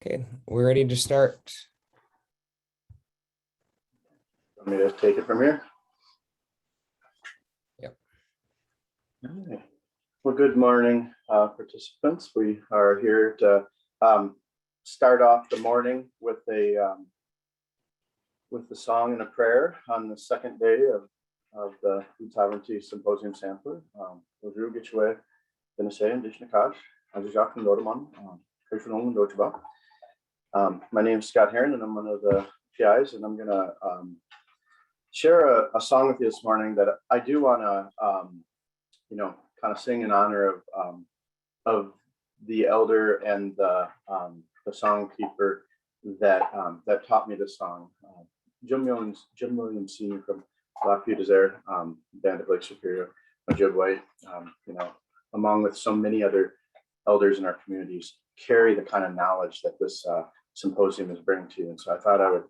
Okay, we're ready to start. Want me to take it from here? Yep. All right. Well, good morning, participants. We are here to start off the morning with a song and a prayer on the second day of the Food Sovereignty Symposium Sampler. Bonjour, Gichwe, Benesse, Indigenous, Ajajak, and Dodaman, Krishnong, and Dojaba. My name is Scott Heron, and I'm one of the PIs, and I'm going to share a song with you this morning that I do want to, kind of sing in honor of the elder and the song keeper that taught me this song. Jim Williams Sr. from Blackview Desert, Band of Lake Superior, Ojibwe, along with so many other elders in our communities, carry the kind of knowledge that this symposium is bringing to you. And so I thought I would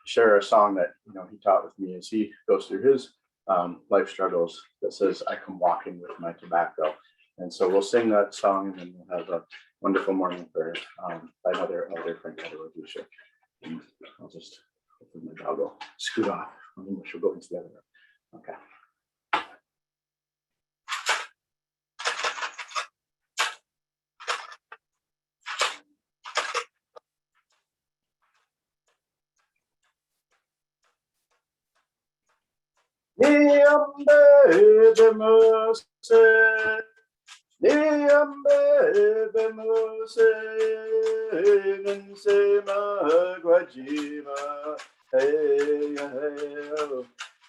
share a song that he taught with me as he goes through his life struggles that says, "I come walking with my tobacco." And so we'll sing that song, and then we'll have a wonderful morning prayer by another elder, Frank Edwards. And I'll just hopefully my dog will scoot off, and then we'll go into the other room. Okay. Niambe bemose, niambe bemose, ninsema guajima, hey hey,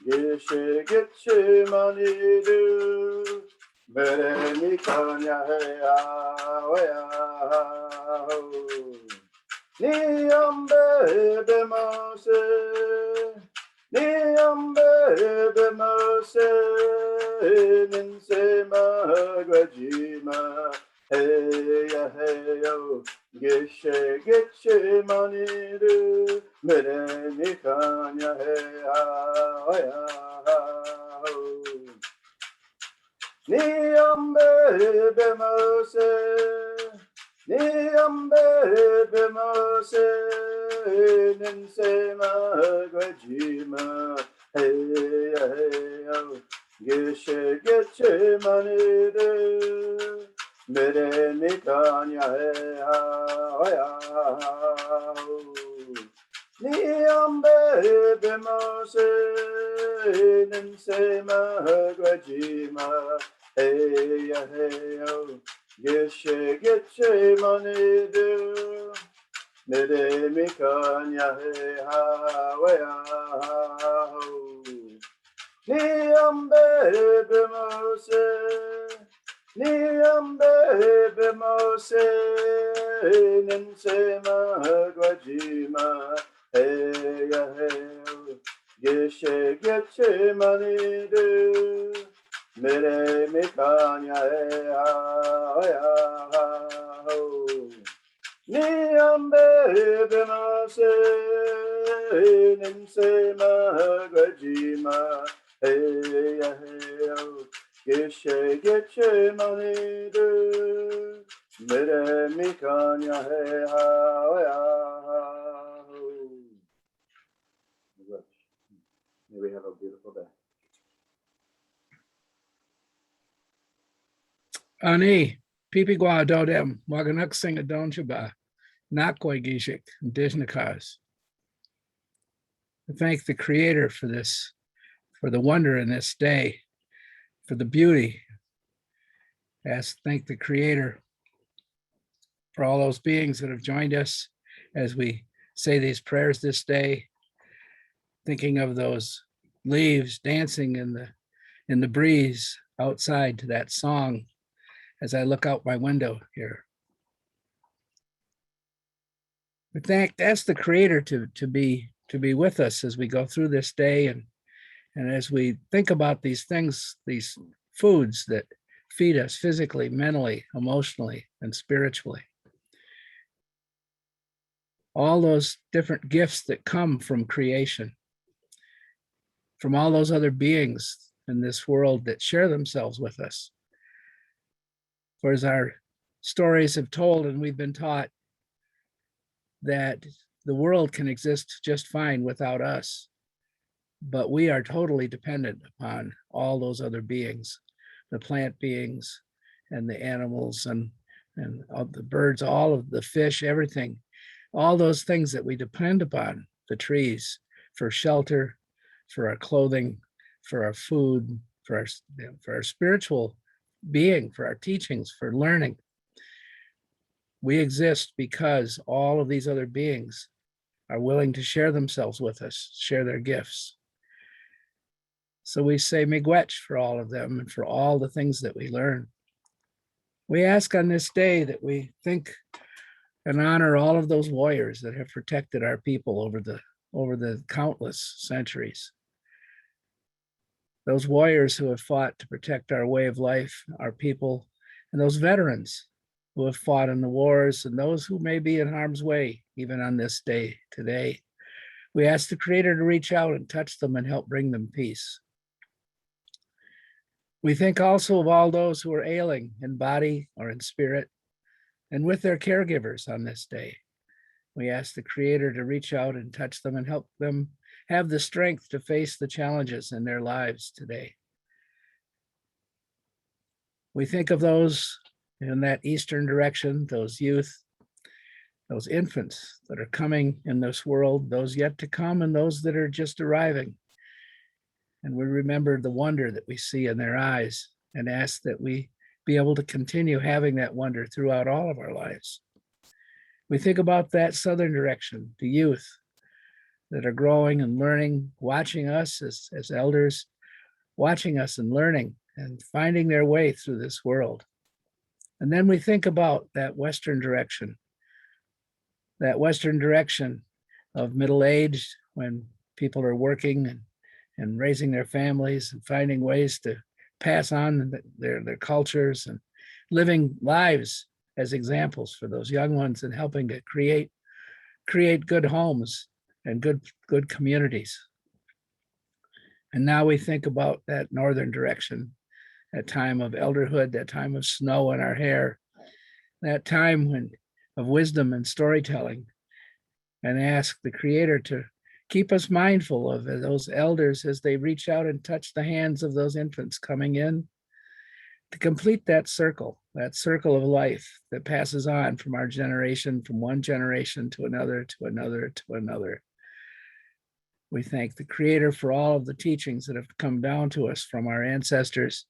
geshe geshe manidu, mere mikanya hey ah, niambe bemose. Niambe bemose, ninsema guajima, hey hey geshe geshe manidu, mere mikanya hey niambe bemose, niambe bemose, ninsema guajima, hey hey geshe geshe manidu, mere mikanya hey niambe bemose, ninsema guajima, hey hey geshe geshe manidu, mere mikanya hey niambe bemose, niambe bemose, ninsema guajima, hey hey geshe geshe manidu, mere mikanya hey niambe bemose, ninsema guajima, hey hey geshe geshe manidu, mere mikanya hey May we have a beautiful day. Ani, Pipigua Dodem, Waganuck Sing a Donchaba, Nakoi Gishik, Dishnakars. I thank the Creator for this, for the wonder in this day, for the beauty. Thank the Creator for all those beings that have joined us as we say these prayers this day, thinking of those leaves dancing in the breeze outside to that song as I look out my window here. Ask the Creator to be with us as we go through this day and as we think about these things, these foods that feed us physically, mentally, emotionally, and spiritually. All those different gifts that come from creation, from all those other beings in this world that share themselves with us. For as our stories have told and we've been taught, that the world can exist just fine without us, but we are totally dependent upon all those other beings, the plant beings and the animals and all the birds, all of the fish, everything, all those things that we depend upon, the trees for shelter, for our clothing, for our food, for our spiritual being, for our teachings, for learning. We exist because all of these other beings are willing to share themselves with us, share their gifts. So we say miigwech for all of them and for all the things that we learn. We ask on this day that we think and honor all of those warriors that have protected our people over the countless centuries. Those warriors who have fought to protect our way of life, our people, and those veterans who have fought in the wars, and those who may be in harm's way, even on this day today. We ask the Creator to reach out and touch them and help bring them peace. We think also of all those who are ailing in body or in spirit, and with their caregivers on this day. We ask the Creator to reach out and touch them and help them have the strength to face the challenges in their lives today. We think of those in that eastern direction, those youth, those infants that are coming in this world, those yet to come, and those that are just arriving. And we remember the wonder that we see in their eyes and ask that we be able to continue having that wonder throughout all of our lives. We think about that southern direction, the youth that are growing and learning, watching us as elders, watching us and learning and finding their way through this world. And then we think about that western direction of middle age when people are working and raising their families and finding ways to pass on their cultures and living lives as examples for those young ones and helping to create good homes and good communities. And now we think about that northern direction, that time of elderhood, that time of snow in our hair, that time of wisdom and storytelling, and ask the Creator to keep us mindful of those elders as they reach out and touch the hands of those infants coming in to complete that circle of life that passes on from our generation, from one generation to another, to another, to another. We thank the Creator for all of the teachings that have come down to us from our ancestors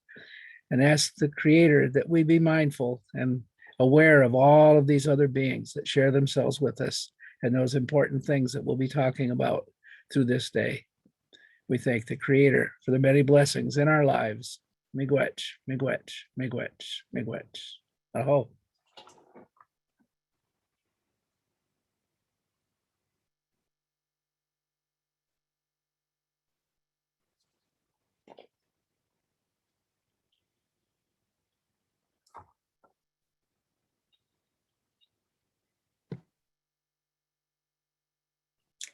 and ask the Creator that we be mindful and aware of all of these other beings that share themselves with us and those important things that we'll be talking about through this day. We thank the Creator for the many blessings in our lives. Miigwech, miigwech, miigwech, miigwech. Aho.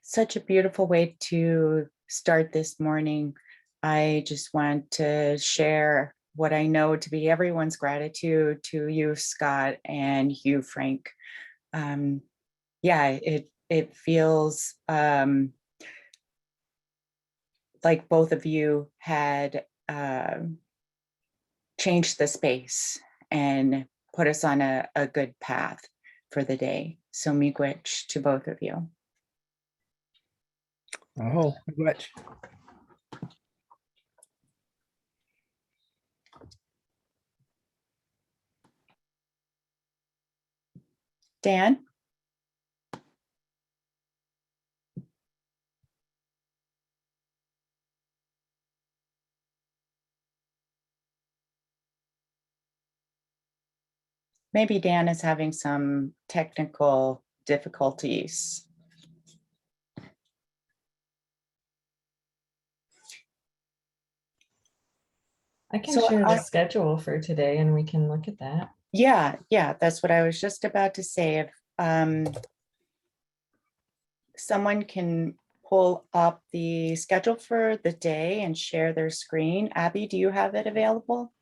Such a beautiful way to start this morning. I just want to share what I know to be everyone's gratitude to you, Scott, and you, Frank. It feels like both of you had changed the space and put us on a good path for the day. So miigwech to both of you. Aho, miigwech. Dan? Maybe Dan is having some technical difficulties. I can So share the schedule for today and we can look at that. Yeah, that's what I was just about to say. If someone can pull up the schedule for the day and share their screen. Abby, do you have it available?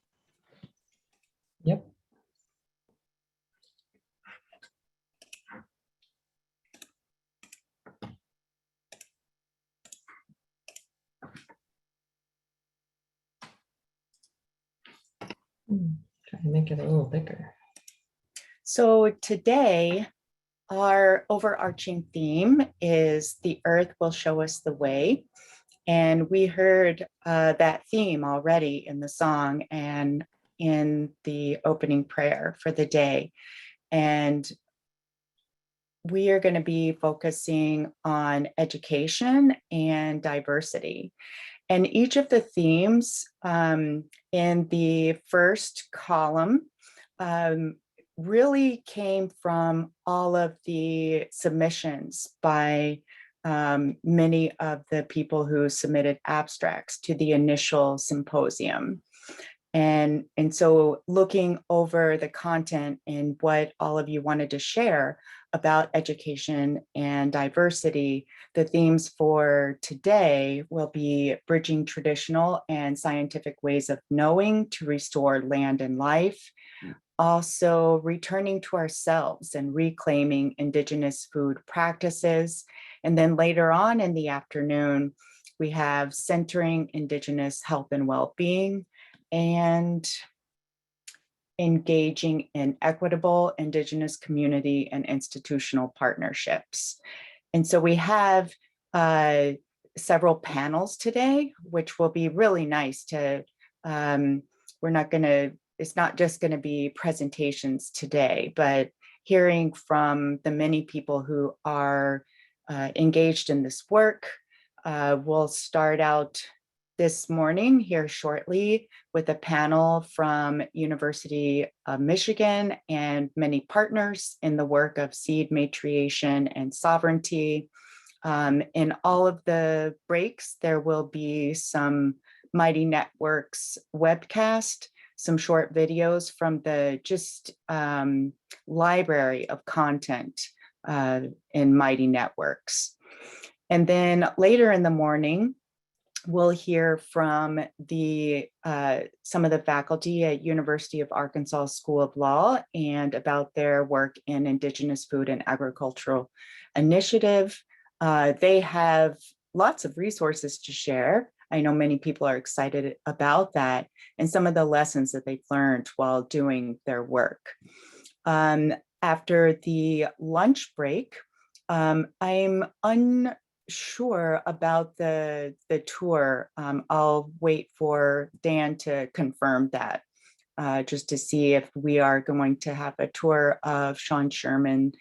Yep. make it a little bigger. So today, our overarching theme is the earth will show us the way. And we heard that theme already in the song and in the opening prayer for the day. And we are going to be focusing on education and diversity. And each of the themes in the first column really came from all of the submissions by many of the people who submitted abstracts to the initial symposium. And so looking over the content and what all of you wanted to share about education and diversity, the themes for today will be bridging traditional and scientific ways of knowing to restore land and life, also returning to ourselves and reclaiming Indigenous food practices. And then later on in the afternoon, we have centering Indigenous health and well-being and engaging in equitable Indigenous community and institutional partnerships. And so we have several panels today, which will be really nice to, it's not just going to be presentations today, but hearing from the many people who are engaged in this work. We'll start out this morning here shortly with a panel from University of Michigan and many partners in the work of seed matriation and sovereignty. In all of the breaks, there will be some Mighty Networks webcast, some short videos from the library of content in Mighty Networks. And then later in the morning, we'll hear from some of the faculty at University of Arkansas School of Law and about their work in Indigenous Food and Agricultural Initiative. They have lots of resources to share. I know many people are excited about that and some of the lessons that they've learned while doing their work. After the lunch break, I'm unsure about the tour. I'll wait for Dan to confirm that, just to see if we are going to have a tour of Sean Sherman,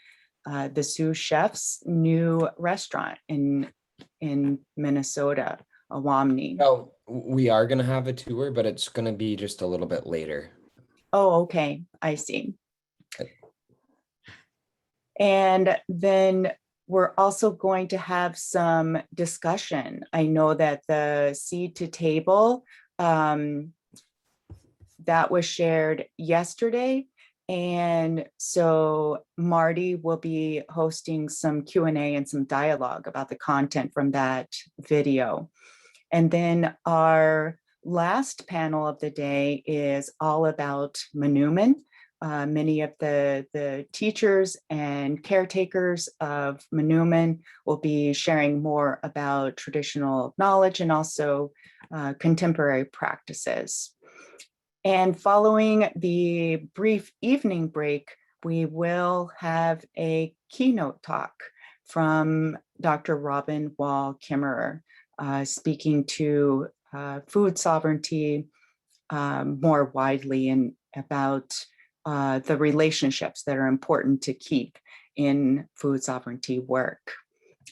the Sioux Chef's new restaurant in Minnesota, Awamni. Oh, we are gonna have a tour, but it's gonna be just a little bit later. Oh, okay, I see. And then we're also going to have some discussion. I know that the Seed to Table that was shared yesterday. And so Marty will be hosting some Q&A and some dialogue about the content from that video. And then our last panel of the day is all about Manoomin. Many of the teachers and caretakers of Manoomin will be sharing more about traditional knowledge and also contemporary practices. And following the brief evening break, we will have a keynote talk from Dr. Robin Wall Kimmerer, speaking to food sovereignty more widely and about the relationships that are important to keep in food sovereignty work.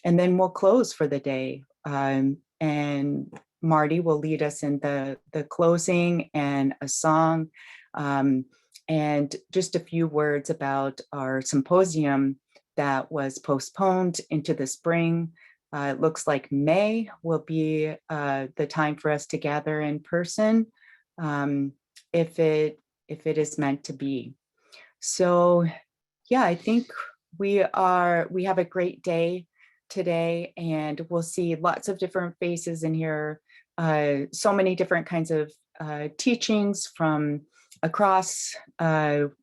And then we'll close for the day. And Marty will lead us in the closing and a song. And just a few words about our symposium that was postponed into the spring. It looks like May will be the time for us to gather in person, if it is meant to be. So yeah, I think we have a great day today, and we'll see lots of different faces in here, so many different kinds of teachings from across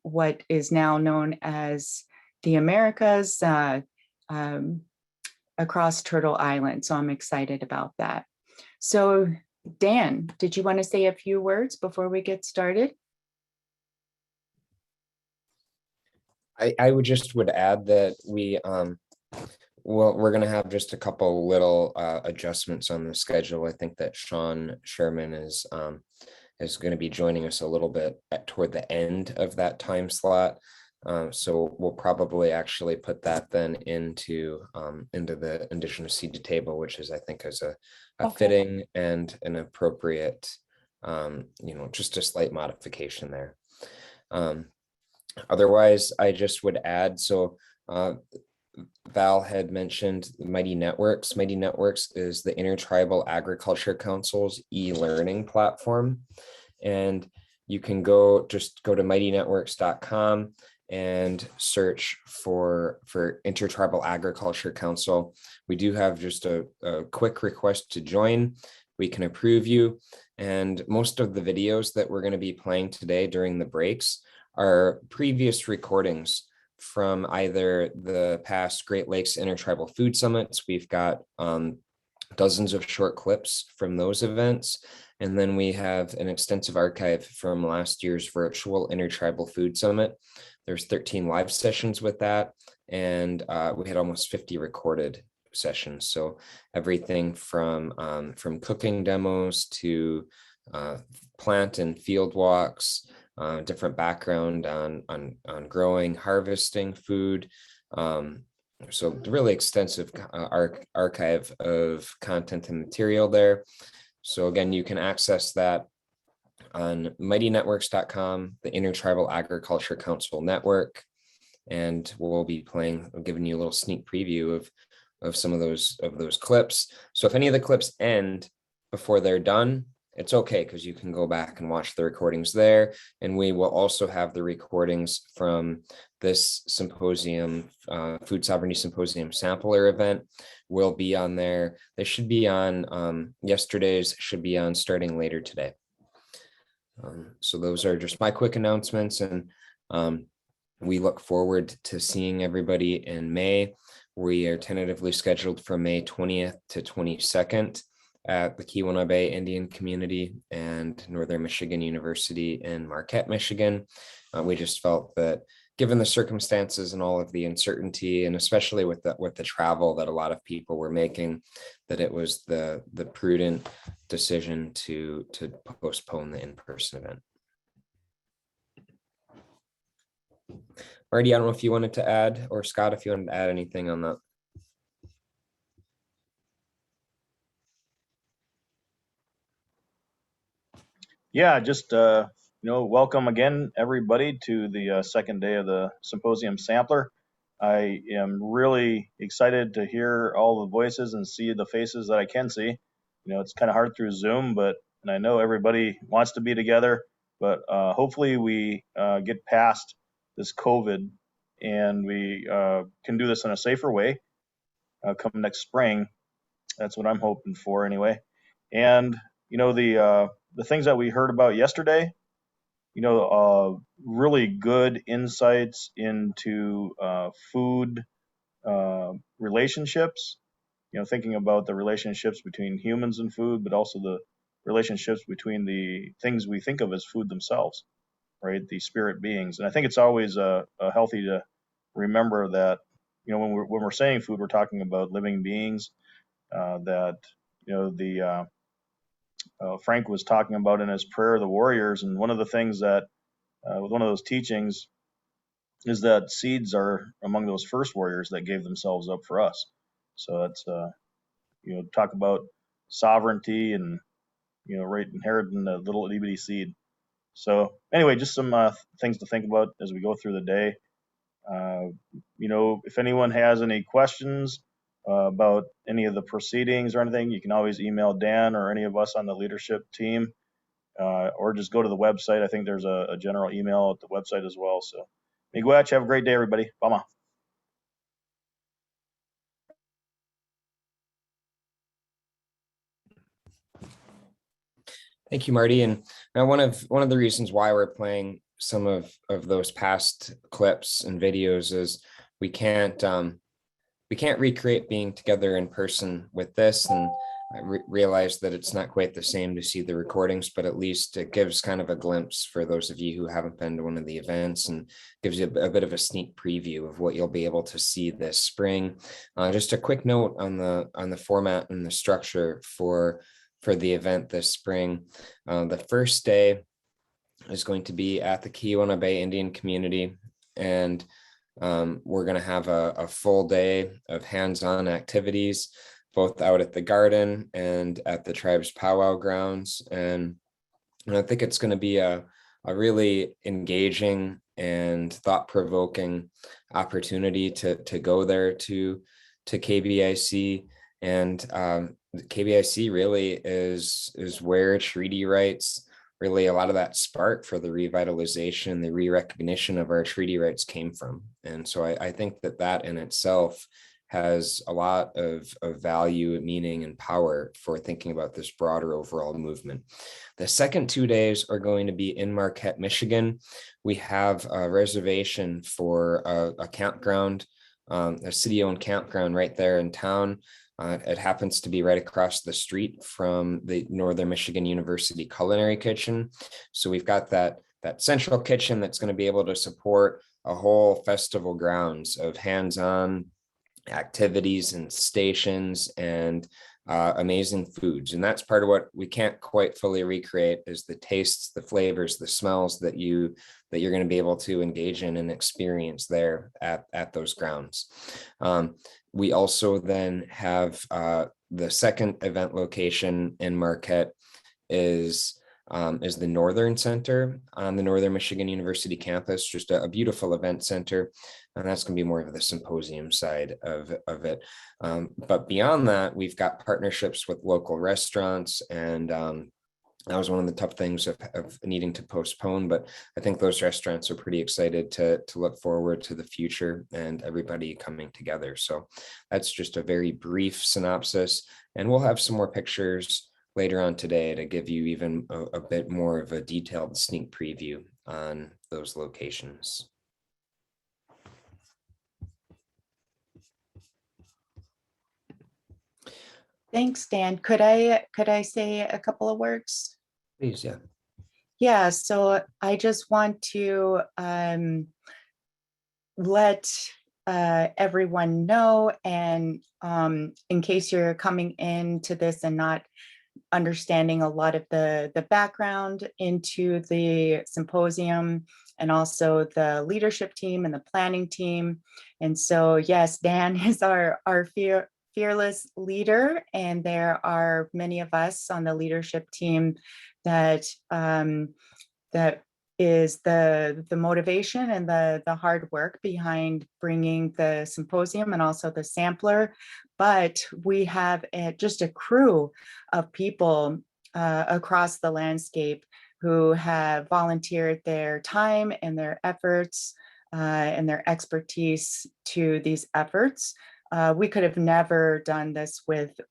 what is now known as the Americas, across Turtle Island. So I'm excited about that. So Dan, did you want to say a few words before we get started? I would add that we're gonna have just a couple little adjustments on the schedule. I think that Sean Sherman is going to be joining us a little bit toward the end of that time slot. So we'll probably actually put that then into the Indigenous seed to table, which is, I think, is a Okay. fitting and an appropriate, just a slight modification there. Otherwise, I just would add, so Val had mentioned Mighty Networks. Mighty Networks is the Intertribal Agriculture Council's e-learning platform. And you can just go to mightynetworks.com and search for Intertribal Agriculture Council. We do have just a quick request to join. We can approve you. And most of the videos that we're going to be playing today during the breaks are previous recordings from either the past Great Lakes Intertribal Food Summits. We've got dozens of short clips from those events. And then we have an extensive archive from last year's virtual Intertribal Food Summit. There's 13 live sessions with that. And we had almost 50 recorded sessions. So everything from cooking demos to plant and field walks, different background on growing, harvesting food. So really extensive archive of content and material there. So again, you can access that on mightynetworks.com, the Intertribal Agriculture Council Network. And we'll be giving you a little sneak preview of some of those clips. So if any of the clips end before they're done, it's okay, because you can go back and watch the recordings there. And we will also have the recordings from this symposium, Food Sovereignty Symposium sampler event will be on there. They should be on, yesterday's should be on starting later today. So those are just my quick announcements, and we look forward to seeing everybody in May. We are tentatively scheduled for May 20th to 22nd at the Keweenaw Bay Indian Community and Northern Michigan University in Marquette, Michigan. We just felt that given the circumstances and all of the uncertainty, and especially with the travel that a lot of people were making, that it was the prudent decision to postpone the in-person event. Marty, I don't know if you wanted to add, or Scott, if you wanted to add anything on that. Yeah, just welcome again, everybody, to the second day of the symposium sampler. I am really excited to hear all the voices and see the faces that I can see. It's kind of hard through Zoom, and I know everybody wants to be together, but hopefully we get past this COVID and we can do this in a safer way come next spring. That's what I'm hoping for anyway. And the things that we heard about yesterday, really good insights into food relationships, thinking about the relationships between humans and food, but also the relationships between the things we think of as food themselves, right? The spirit beings. And I think it's always healthy to remember that, when we're saying food, we're talking about living beings that, Frank was talking about in his prayer of the warriors. And one of the things that, one of those teachings is that seeds are among those first warriors that gave themselves up for us. So that's, talk about sovereignty and, right, inheriting the little itty bitty seed. So anyway, just some things to think about as we go through the day. If anyone has any questions about any of the proceedings or anything, you can always email Dan or any of us on the leadership team, or just go to the website. I think there's a general email at the website as well. So, miigwech, have a great day, everybody. Bama. Thank you, Marty. And now one of the reasons why we're playing some of those past clips and videos is we can't recreate being together in person with this. And I realize that it's not quite the same to see the recordings, but at least it gives kind of a glimpse for those of you who haven't been to one of the events, and gives you a bit of a sneak preview of what you'll be able to see this spring. Just a quick note on the format and the structure for the event this spring. The first day is going to be at the Keweenaw Bay Indian community, and we're going to have a full day of hands-on activities, both out at the garden and at the tribe's powwow grounds. And I think it's going to be a really engaging and thought-provoking opportunity to go there to KBIC. And KBIC really is where treaty rights, really a lot of that spark for the revitalization, the re-recognition of our treaty rights came from. And so I think that in itself has a lot of value, meaning, and power for thinking about this broader overall movement. The second 2 days are going to be in Marquette, Michigan. We have a reservation for a campground, a city-owned campground right there in town. It happens to be right across the street from the Northern Michigan University Culinary Kitchen. So we've got that central kitchen that's going to be able to support a whole festival grounds of hands-on activities and stations and amazing foods. And that's part of what we can't quite fully recreate, is the tastes, the flavors, the smells that you're going to be able to engage in and experience there at those grounds. We also then have the second event location in Marquette is the Northern Center on the Northern Michigan University campus, just a beautiful event center. And that's going to be more of the symposium side of it. But beyond that, we've got partnerships with local restaurants, and that was one of the tough things of needing to postpone. But I think those restaurants are pretty excited to look forward to the future and everybody coming together. So that's just a very brief synopsis, and we'll have some more pictures later on today to give you even a bit more of a detailed sneak preview on those locations. Thanks, Dan. Could I say a couple of words? Please, yeah. Yeah, so I just want to let everyone know, and in case you're coming into this and not understanding a lot of the background into the symposium, and also the leadership team and the planning team. And so, yes, Dan is our fearless leader, and there are many of us on the leadership team that that is the motivation and the hard work behind bringing the symposium and also the sampler. But we have just a crew of people across the landscape who have volunteered their time and their efforts and their expertise to these efforts. We could have never done this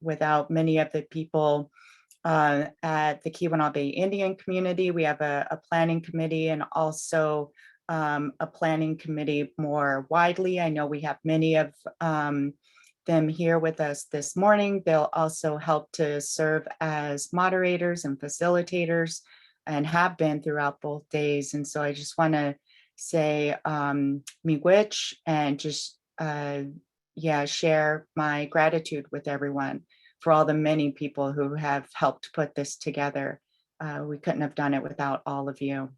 without many of the people at the Keweenaw Bay Indian community. We have a planning committee, and also a planning committee more widely. I know we have many of them here with us this morning. They'll also help to serve as moderators and facilitators, and have been throughout both days. And so I just want to say miigwech, and just share my gratitude with everyone for all the many people who have helped put this together. We couldn't have done it without all of you.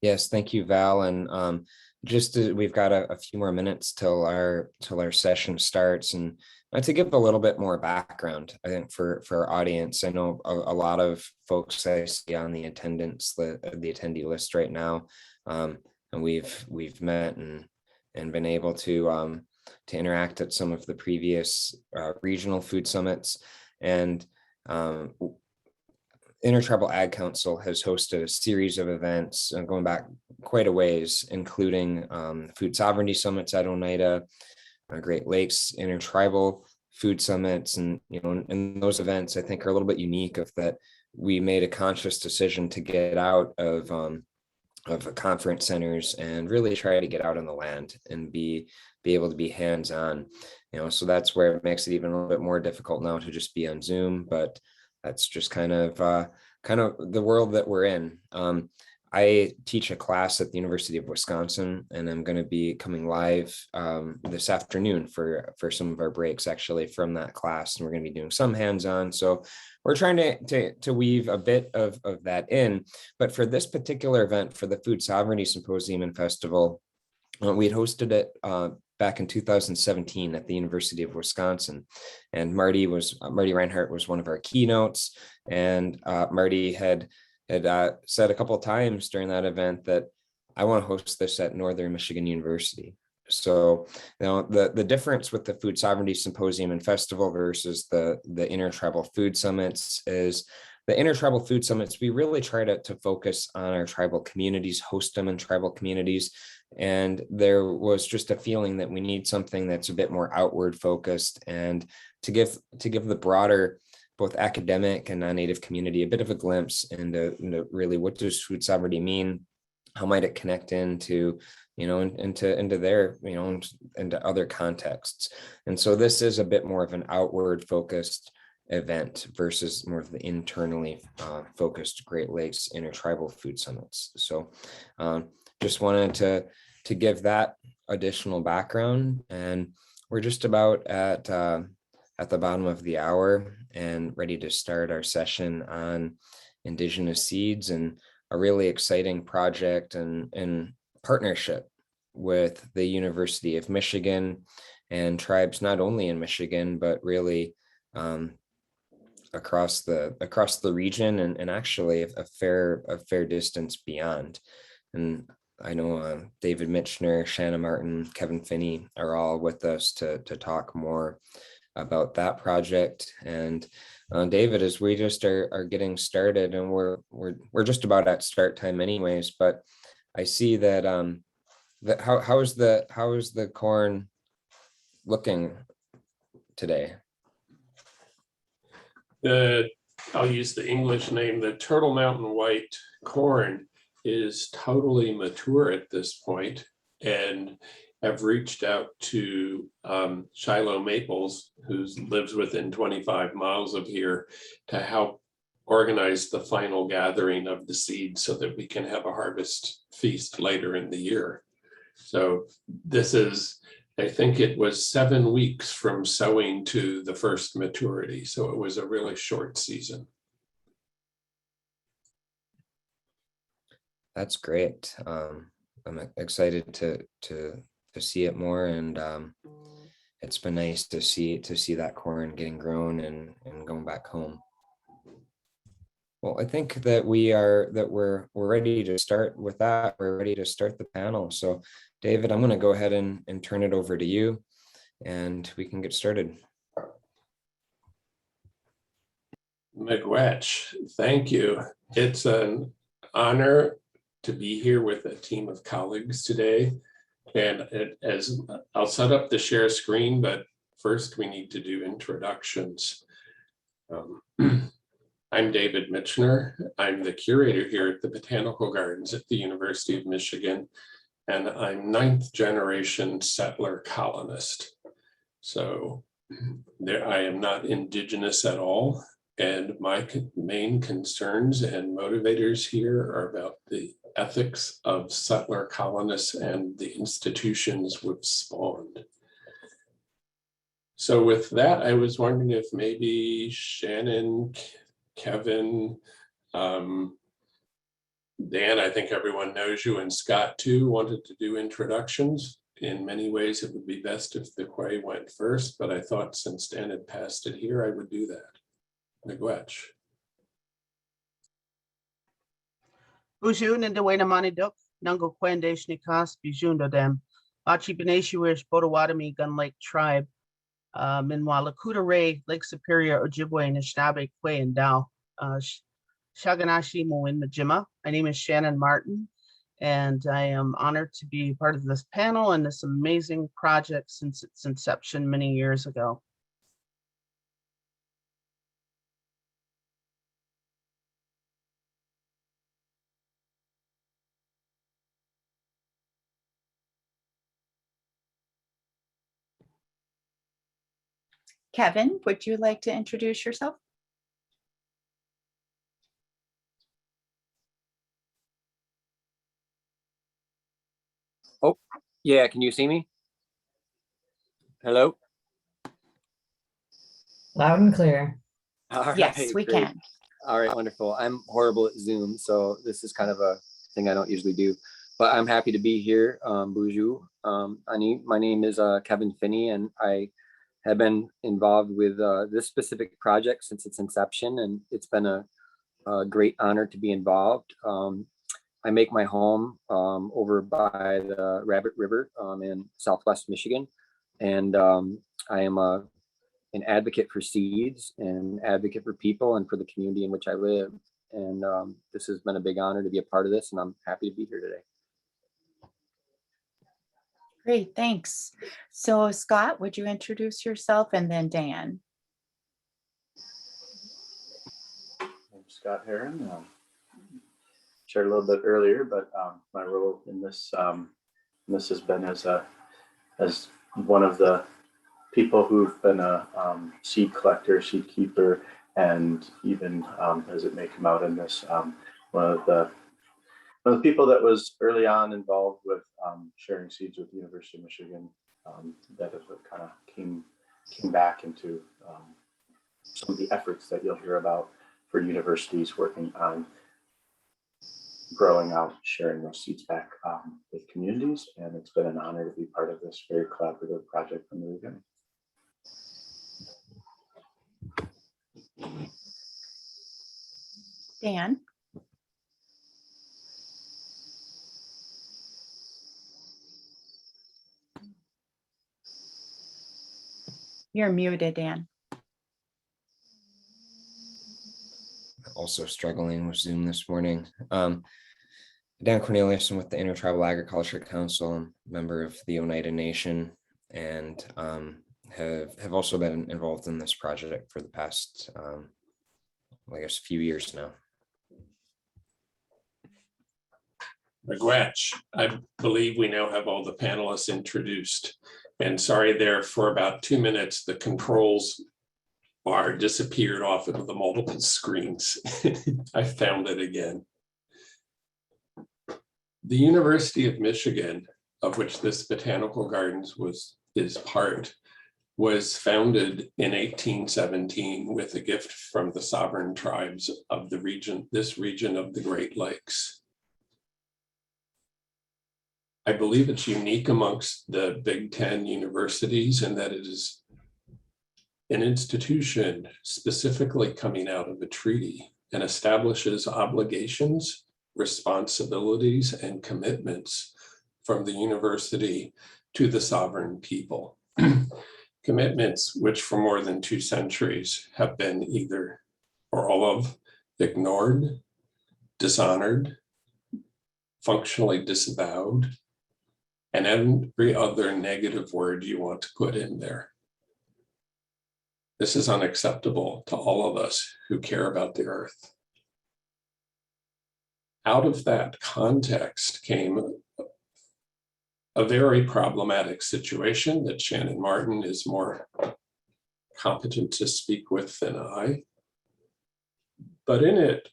Yes, thank you, Val. And we've got a few more minutes till our session starts, and to give a little bit more background, I think for our audience. I know a lot of folks I see on the attendee list right now, and we've met and been able to interact at some of the previous regional food summits. And Intertribal Ag Council has hosted a series of events going back quite a ways, including food sovereignty summits at Oneida, Great Lakes Intertribal food summits, and and those events I think are a little bit unique of that we made a conscious decision to get out of conference centers and really try to get out on the land and be able to be hands-on. So that's where it makes it even a little bit more difficult now to just be on Zoom, but that's just kind of the world that we're in. I teach a class at the University of Wisconsin, and I'm going to be coming live this afternoon for some of our breaks actually from that class, and we're going to be doing some hands-on. So we're trying to weave a bit of that in. But for this particular event, for the Food Sovereignty Symposium and Festival, we had hosted it back in 2017 at the University of Wisconsin, and Marty Reinhardt was one of our keynotes, and Marty had said a couple of times during that event that I want to host this at Northern Michigan University. So the difference with the Food Sovereignty Symposium and Festival versus the Intertribal Food Summits is the Intertribal Food Summits, we really try to focus on our tribal communities, host them in tribal communities. And there was just a feeling that we need something that's a bit more outward focused, and to give the broader both academic and non-native community a bit of a glimpse into really what does food sovereignty mean, how might it connect into their into other contexts. And so this is a bit more of an outward focused event versus more of the internally focused Great Lakes Intertribal Food Summits. So just wanted to give that additional background, and we're just about at the bottom of the hour and ready to start our session on Indigenous seeds, and a really exciting project and partnership with the University of Michigan and tribes not only in Michigan, but really across the region, and actually a fair distance beyond. And I know David Mitchner, Shannon Martin, Kevin Finney are all with us to talk more about that project. And David, as we just are getting started, and we're just about at start time anyways, but I see that how is the corn looking today? I'll use the English name, the Turtle Mountain White corn is totally mature at this point, and have reached out to Shiloh Maples, who lives within 25 miles of here, to help organize the final gathering of the seeds so that we can have a harvest feast later in the year. So this is, I think it was 7 weeks from sowing to the first maturity. So it was a really short season. That's great. I'm excited to see it more, and it's been nice to see that corn getting grown and going back home. Well, I think that we're ready to start with that. We're ready to start the panel. So David, I'm going to go ahead and turn it over to you, and we can get started. Miigwech, thank you. It's an honor to be here with a team of colleagues today. And as I'll set up the share screen, but first we need to do introductions. I'm David Mitchner. I'm the curator here at the Botanical Gardens at the University of Michigan, and I'm 9th generation settler colonist. So I am not Indigenous at all, and my main concerns and motivators here are about the ethics of settler colonists and the institutions we've spawned. So with that, I was wondering if maybe Shannon, Kevin, Dan, I think everyone knows you, and Scott too, wanted to do introductions. In many ways, it would be best if the Quay went first, but I thought since Dan had passed it here, I would do that. Miigwech. Bujun and the Wayna Maniduk, Nungo Quende Shnikas, Bijundo Dem, Achi Beneshiwish, Potawatomi, Gun Lake Tribe, Minwala Kuta Ray, Lake Superior, Ojibwe, Nishnabeg, Quay, and Dow, Shaganashi, Moin Majima. My name is Shannon Martin, and I am honored to be part of this panel and this amazing project since its inception many years ago. Kevin, would you like to introduce yourself? Oh, yeah, can you see me? Hello? Loud and clear. All Yes, right, we great. can. All right, wonderful. I'm horrible at Zoom, so this is kind of a thing I don't usually do, but I'm happy to be here. Bonjour, Ani. My name is Kevin Finney, and I have been involved with this specific project since its inception, and it's been a great honor to be involved. I make my home over by the Rabbit River in Southwest Michigan, and I am an advocate for seeds and advocate for people and for the community in which I live. And this has been a big honor to be a part of this, and I'm happy to be here today. Great, thanks. So Scott, would you introduce yourself, and then Dan? I'm Scott Heron. Shared a little bit earlier, but my role in this has been as one of the people who've been a seed collector, seed keeper, and even as it may come out in this, one of the people that was early on involved with sharing seeds with the University of Michigan, that is what kind of came back into some of the efforts that you'll hear about for universities working on growing out, sharing those seeds back with communities. And it's been an honor to be part of this very collaborative project from the beginning. Dan? You're muted, Dan. Also struggling with Zoom this morning. Dan Cornelius, I'm with the Intertribal Agriculture Council. I'm a member of the Oneida Nation, and have also been involved in this project for the past, I guess, few years now. Miigwech, I believe we now have all the panelists introduced. And sorry there for about 2 minutes, the controls bar disappeared off of the multiple screens. I found it again. The University of Michigan, of which this botanical gardens is part, was founded in 1817 with a gift from the sovereign tribes of the region, this region of the Great Lakes. I believe it's unique amongst the Big Ten universities in that it is an institution specifically coming out of a treaty and establishes obligations, responsibilities, and commitments from the university to the sovereign people. Commitments which for more than 2 centuries have been either or all of ignored, dishonored, functionally disavowed, and every other negative word you want to put in there. This is unacceptable to all of us who care about the earth. Out of that context came a very problematic situation that Shannon Martin is more competent to speak with than I. But in it,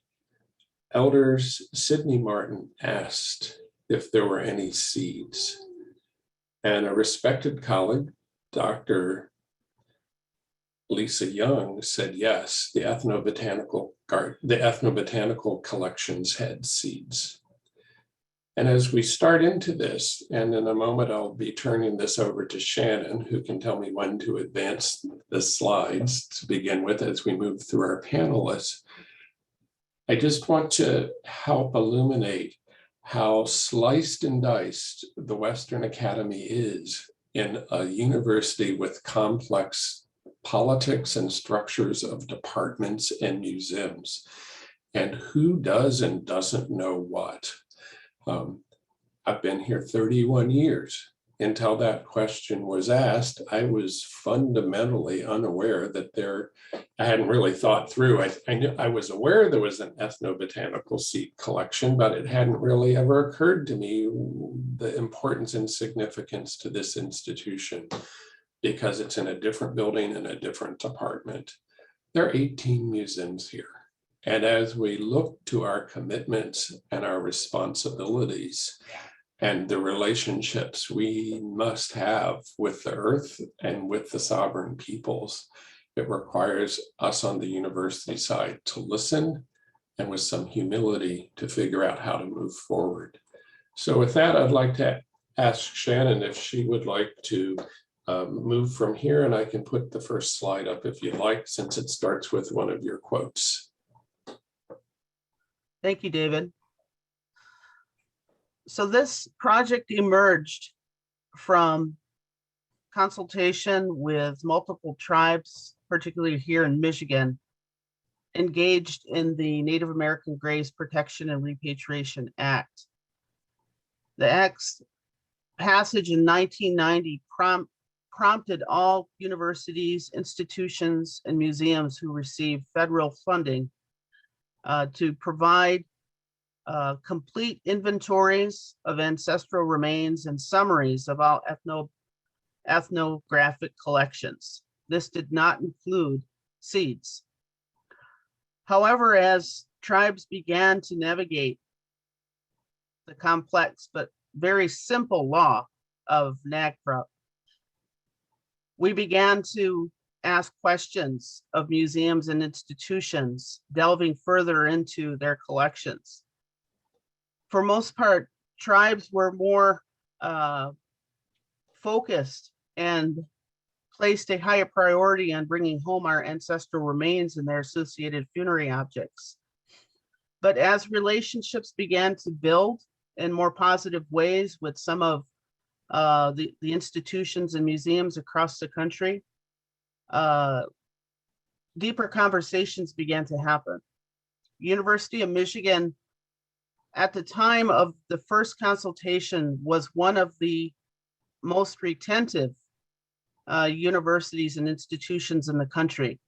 Elder Sidney Martin asked if there were any seeds. And a respected colleague, Dr. Lisa Young, said yes, the ethnobotanical collections had seeds. And as we start into this, and in a moment I'll be turning this over to Shannon, who can tell me when to advance the slides to begin with as we move through our panelists, I just want to help illuminate how sliced and diced the Western Academy is in a university with complex politics and structures of departments and museums, and who does and doesn't know what. I've been here 31 years. Until that question was asked, I was fundamentally unaware that I hadn't really thought through. I knew I was aware there was an ethnobotanical seed collection, but it hadn't really ever occurred to me the importance and significance to this institution. because it's in a different building and a different department. There are 18 museums here. And as we look to our commitments and our responsibilities and the relationships we must have with the earth and with the sovereign peoples, it requires us on the university side to listen and with some humility to figure out how to move forward. So with that, I'd like to ask Shannon if she would like to move from here, and I can put the first slide up if you'd like, since it starts with one of your quotes. Thank you, David. So this project emerged from consultation with multiple tribes, particularly here in Michigan, engaged in the Native American Graves Protection and Repatriation Act. The Act's passage in 1990 prompted all universities, institutions, and museums who receive federal funding to provide complete inventories of ancestral remains and summaries of all ethnographic collections. This did not include seeds. However, as tribes began to navigate the complex but very simple law of NAGPRA, we began to ask questions of museums and institutions, delving further into their collections. For most part, tribes were more focused and placed a higher priority on bringing home our ancestral remains and their associated funerary objects. But as relationships began to build in more positive ways with some of the institutions and museums across the country, deeper conversations began to happen. University of Michigan, at the time of the first consultation, was one of the most retentive universities and institutions in the country.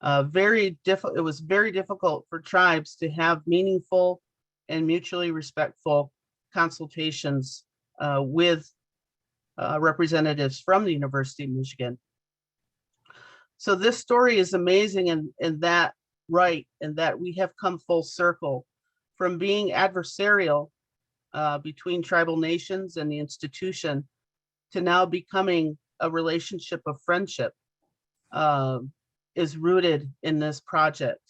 It was very difficult for tribes to have meaningful and mutually respectful consultations with representatives from the University of Michigan. So this story is amazing in that we have come full circle from being adversarial between tribal nations and the institution to now becoming a relationship of friendship is rooted in this project.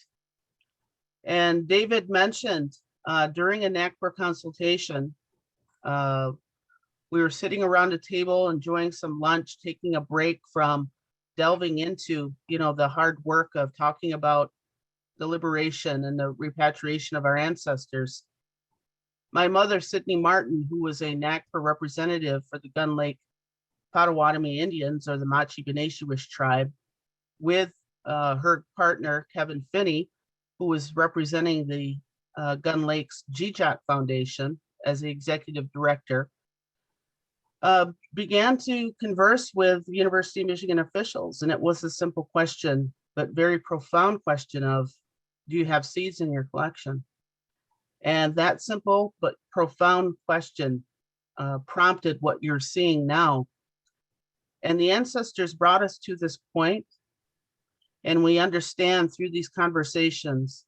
And David mentioned during a NAGPRA consultation, we were sitting around a table, enjoying some lunch, taking a break from delving into, the hard work of talking about the liberation and the repatriation of our ancestors. My mother, Sydney Martin, who was a NAGPRA representative for the Gun Lake Potawatomi Indians, or the Machi-Beneshiwish tribe, with her partner, Kevin Finney, who was representing the Gun Lake's GJOT Foundation as the executive director, began to converse with University of Michigan officials. And it was a simple question, but very profound question of, do you have seeds in your collection? And that simple but profound question prompted what you're seeing now. And the ancestors brought us to this point, and we understand through these conversations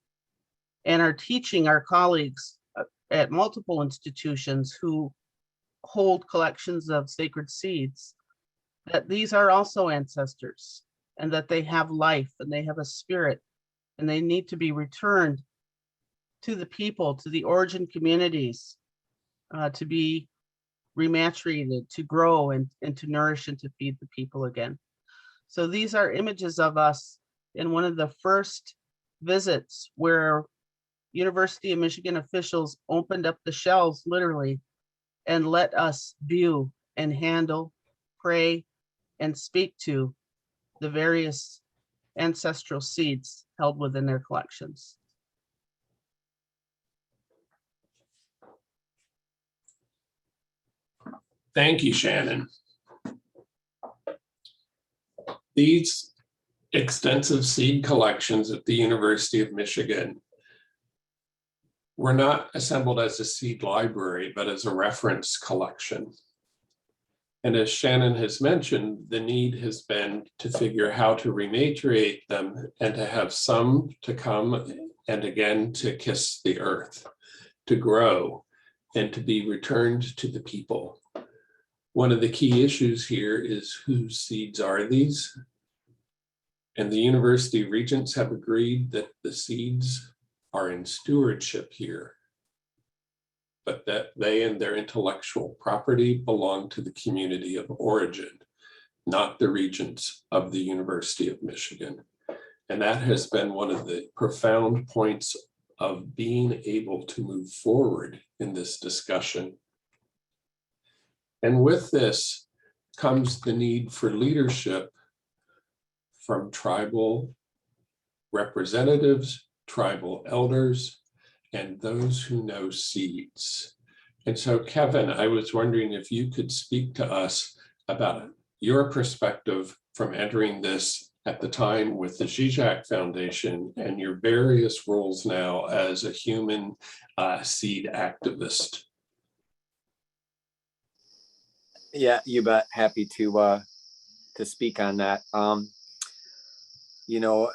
and are teaching our colleagues at multiple institutions who hold collections of sacred seeds that these are also ancestors, and that they have life and they have a spirit, and they need to be returned to the people, to the origin communities, to be rematriated, to grow and to nourish and to feed the people again. So these are images of us in one of the first visits where University of Michigan officials opened up the shelves literally and let us view and handle, pray, and speak to the various ancestral seeds held within their collections. Thank you, Shannon. These extensive seed collections at the University of Michigan were not assembled as a seed library, but as a reference collection. And as Shannon has mentioned, the need has been to figure how to rematriate them and to have some to come and again to kiss the earth, to grow, and to be returned to the people. One of the key issues here is whose seeds are these? And the university regents have agreed that the seeds are in stewardship here, but that they and their intellectual property belong to the community of origin, not the regents of the University of Michigan. And that has been one of the profound points of being able to move forward in this discussion. And with this comes the need for leadership from tribal representatives, tribal elders, and those who know seeds. And so, Kevin, I was wondering if you could speak to us about your perspective from entering this at the time with the Zizek Foundation and your various roles now as a human seed activist. Yeah, you bet. Happy to speak on that. You know,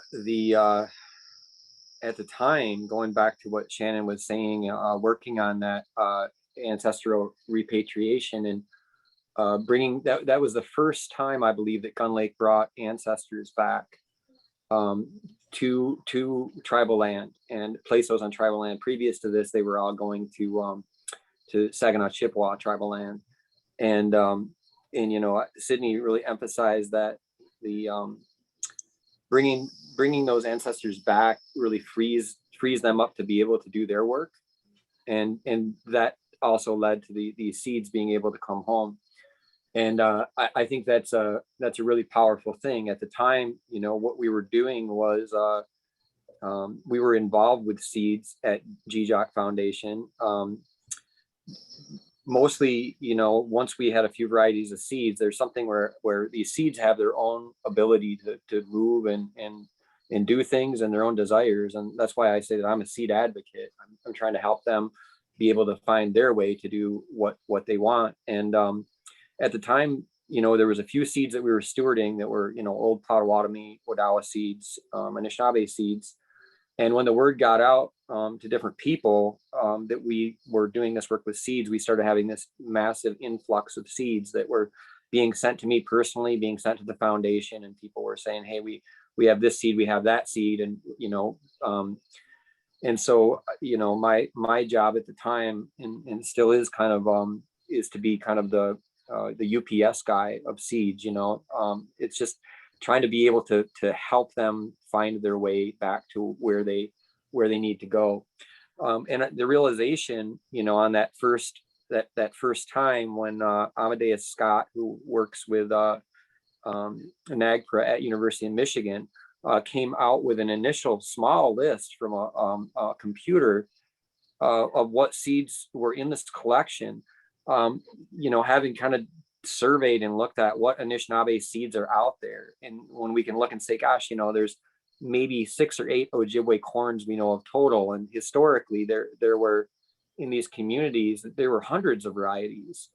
at the time, going back to what Shannon was saying, working on that ancestral repatriation and bringing that was the first time I believe that Gun Lake brought ancestors back to tribal land and placed those on tribal land. Previous to this, they were all going to Saginaw Chippewa tribal land, and you know, Sydney really emphasized that the bringing those ancestors back really frees them up to be able to do their work, and that also led to these seeds being able to come home. And I think that's a really powerful thing. At the time, you know, what we were doing was we were involved with seeds at GJOC Foundation. Mostly, you know, once we had a few varieties of seeds, there's something where these seeds have their own ability to move and do things and their own desires. And that's why I say that I'm a seed advocate. I'm trying to help them be able to find their way to do what they want. And at the time, you know, there was a few seeds that we were stewarding that were, you know, old Potawatomi, Odawa seeds, Anishinaabe seeds. And when the word got out to different people that we were doing this work with seeds, we started having this massive influx of seeds that were being sent to me personally, being sent to the foundation, and people were saying, "Hey, we have this seed, we have that seed," and you know, and so you know, my job at the time and still is kind of is to be kind of the UPS guy of seeds. You know, it's just trying to be able to help them find their way back to where they need to go. And the realization, you know, on that first time when Amadeus Scott, who works with NAGPRA at University of Michigan, came out with an initial small list from a computer of what seeds were in this collection. You know, having kind of surveyed and looked at what Anishinaabe seeds are out there, and when we can look and say, gosh, you know, there's maybe 6 or 8 Ojibwe corns we know of total, and historically there were in these communities there were hundreds of varieties.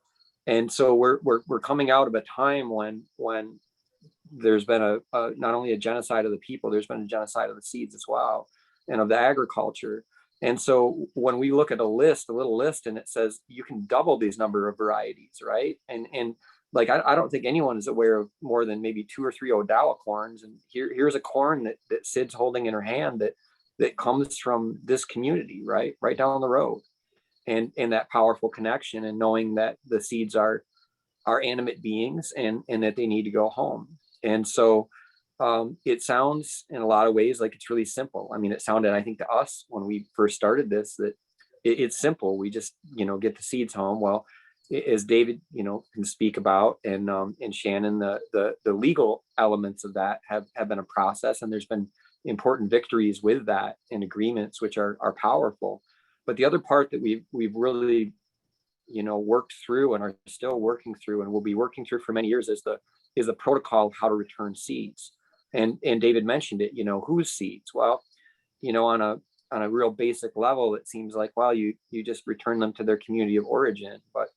And so we're coming out of a time when there's been a not only a genocide of the people, there's been a genocide of the seeds as well, and of the agriculture. And so when we look at a little list, and it says you can double these number of varieties, right? And like I don't think anyone is aware of more than maybe 2 or 3 Odawa corns. And here's a corn that Sid's holding in her hand that comes from this community, right down the road, and that powerful connection, and knowing that the seeds are animate beings and that they need to go home. And so it sounds in a lot of ways like it's really simple. I mean, it sounded, I think, to us when we first started this, that it's simple. We just, you know, get the seeds home. Well, as David, you know, can speak about, and Shannon, the legal elements of that have been a process, and there's been important victories with that and agreements, which are powerful. But the other part that we've really, you know, worked through and are still working through, and will be working through for many years, is the protocol of how to return seeds. And David mentioned it, you know, whose seeds? Well, you know, on a real basic level, it seems like, well, you just return them to their community of origin. But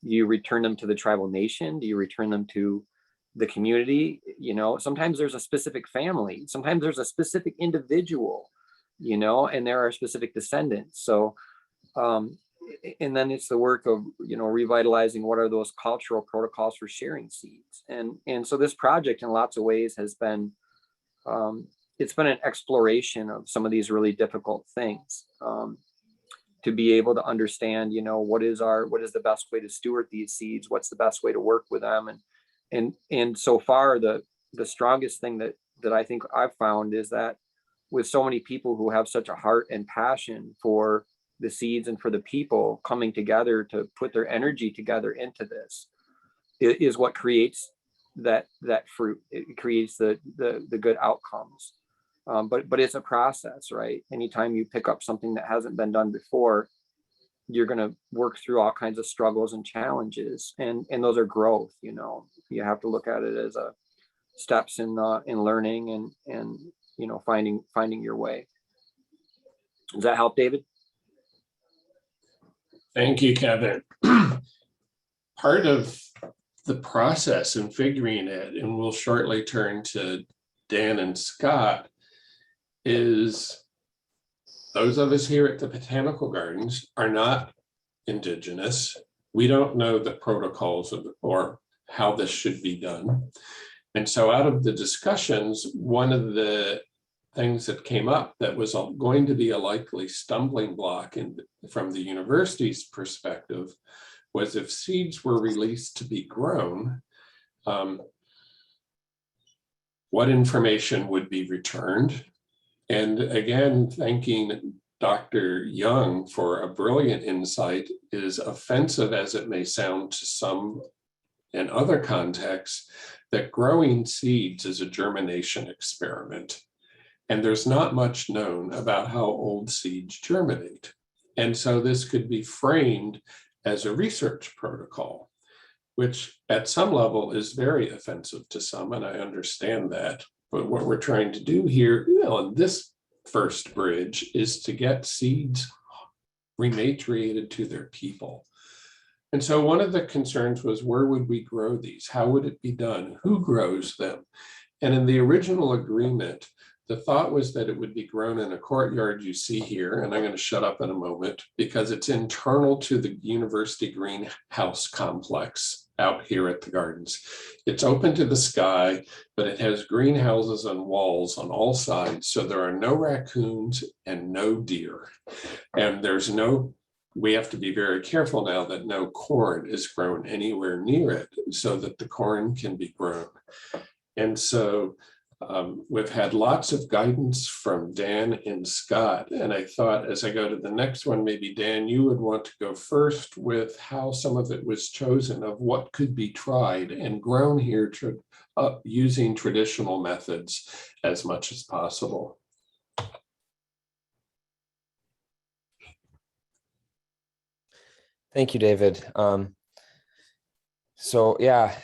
Do you return them to the tribal nation? Do you return them to the community? You know, sometimes there's a specific family, sometimes there's a specific individual, you know, and there are specific descendants. So, and then it's the work of, you know, revitalizing what are those cultural protocols for sharing seeds. And so this project in lots of ways has been, it's been an exploration of some of these really difficult things, to be able to understand, you know, what is the best way to steward these seeds? What's the best way to work with them? And so far, the strongest thing that I think I've found is that with so many people who have such a heart and passion for the seeds and for the people coming together to put their energy together into this, is what creates that fruit. It creates the good outcomes. But it's a process, right? Anytime you pick up something that hasn't been done before, you're going to work through all kinds of struggles and challenges, and those are growth. You know, you have to look at it as a steps in learning and you know, finding your way. Does that help, David? Thank you, Kevin. Part of the process in figuring it, and we'll shortly turn to Dan and Scott, is those of us here at the Botanical Gardens are not Indigenous. We don't know the protocols or how this should be done. And so out of the discussions, one of the things that came up that was going to be a likely stumbling block from the university's perspective was if seeds were released to be grown, what information would be returned? And again, thanking Dr. Young for a brilliant insight, is offensive as it may sound to some in other contexts, that growing seeds is a germination experiment. And there's not much known about how old seeds germinate. And so this could be framed as a research protocol, which at some level is very offensive to some, and I understand that. But what we're trying to do here, you know, in this first bridge, is to get seeds rematriated to their people. And so one of the concerns was, where would we grow these? How would it be done? Who grows them? And in the original agreement, the thought was that it would be grown in a courtyard you see here, and I'm going to shut up in a moment because it's internal to the university greenhouse complex out here at the gardens. It's open to the sky, but it has greenhouses and walls on all sides, so there are no raccoons and no deer. And there's no, we have to be very careful now that no corn is grown anywhere near it so that the corn can be grown. And so we've had lots of guidance from Dan and Scott, and I thought as I go to the next one, maybe Dan, you would want to go first with how some of it was chosen, of what could be tried and grown here using traditional methods as much as possible. Thank you, David. So yeah,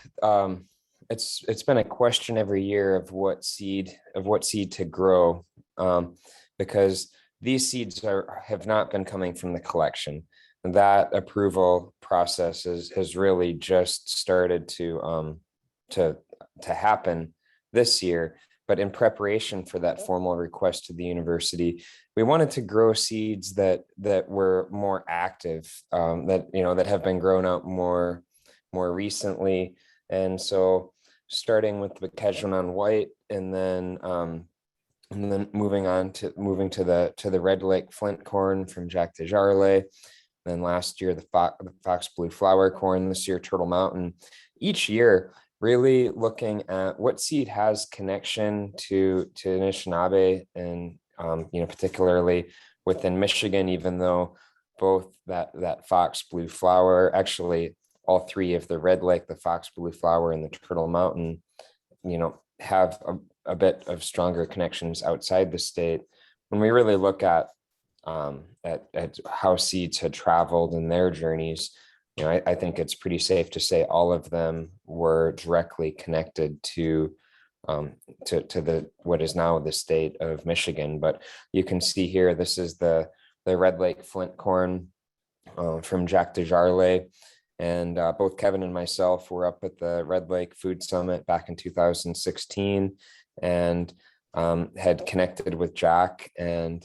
it's been a question every year of what seed to grow, because these seeds have not been coming from the collection. That approval process has really just started to happen this year. But in preparation for that formal request to the university, we wanted to grow seeds that were more active, that have been grown out more recently. And so starting with the Quechua white, and then moving to the Red Lake flint corn from Jack de Jarley. Then last year, the Fox Blue flower corn, this year, Turtle Mountain. Each year, really looking at what seed has connection to Anishinaabe, and particularly within Michigan, even though both that Fox Blue flower, actually all three of the Red Lake, the Fox Blue flower, and the Turtle Mountain, have a bit of stronger connections outside the state. When we really look at how seeds had traveled in their journeys, I think it's pretty safe to say all of them were directly connected to what is now the state of Michigan. But you can see here, this is the Red Lake flint corn from Jack de Jarley. And both Kevin and myself were up at the Red Lake Food Summit back in 2016 and had connected with Jack, and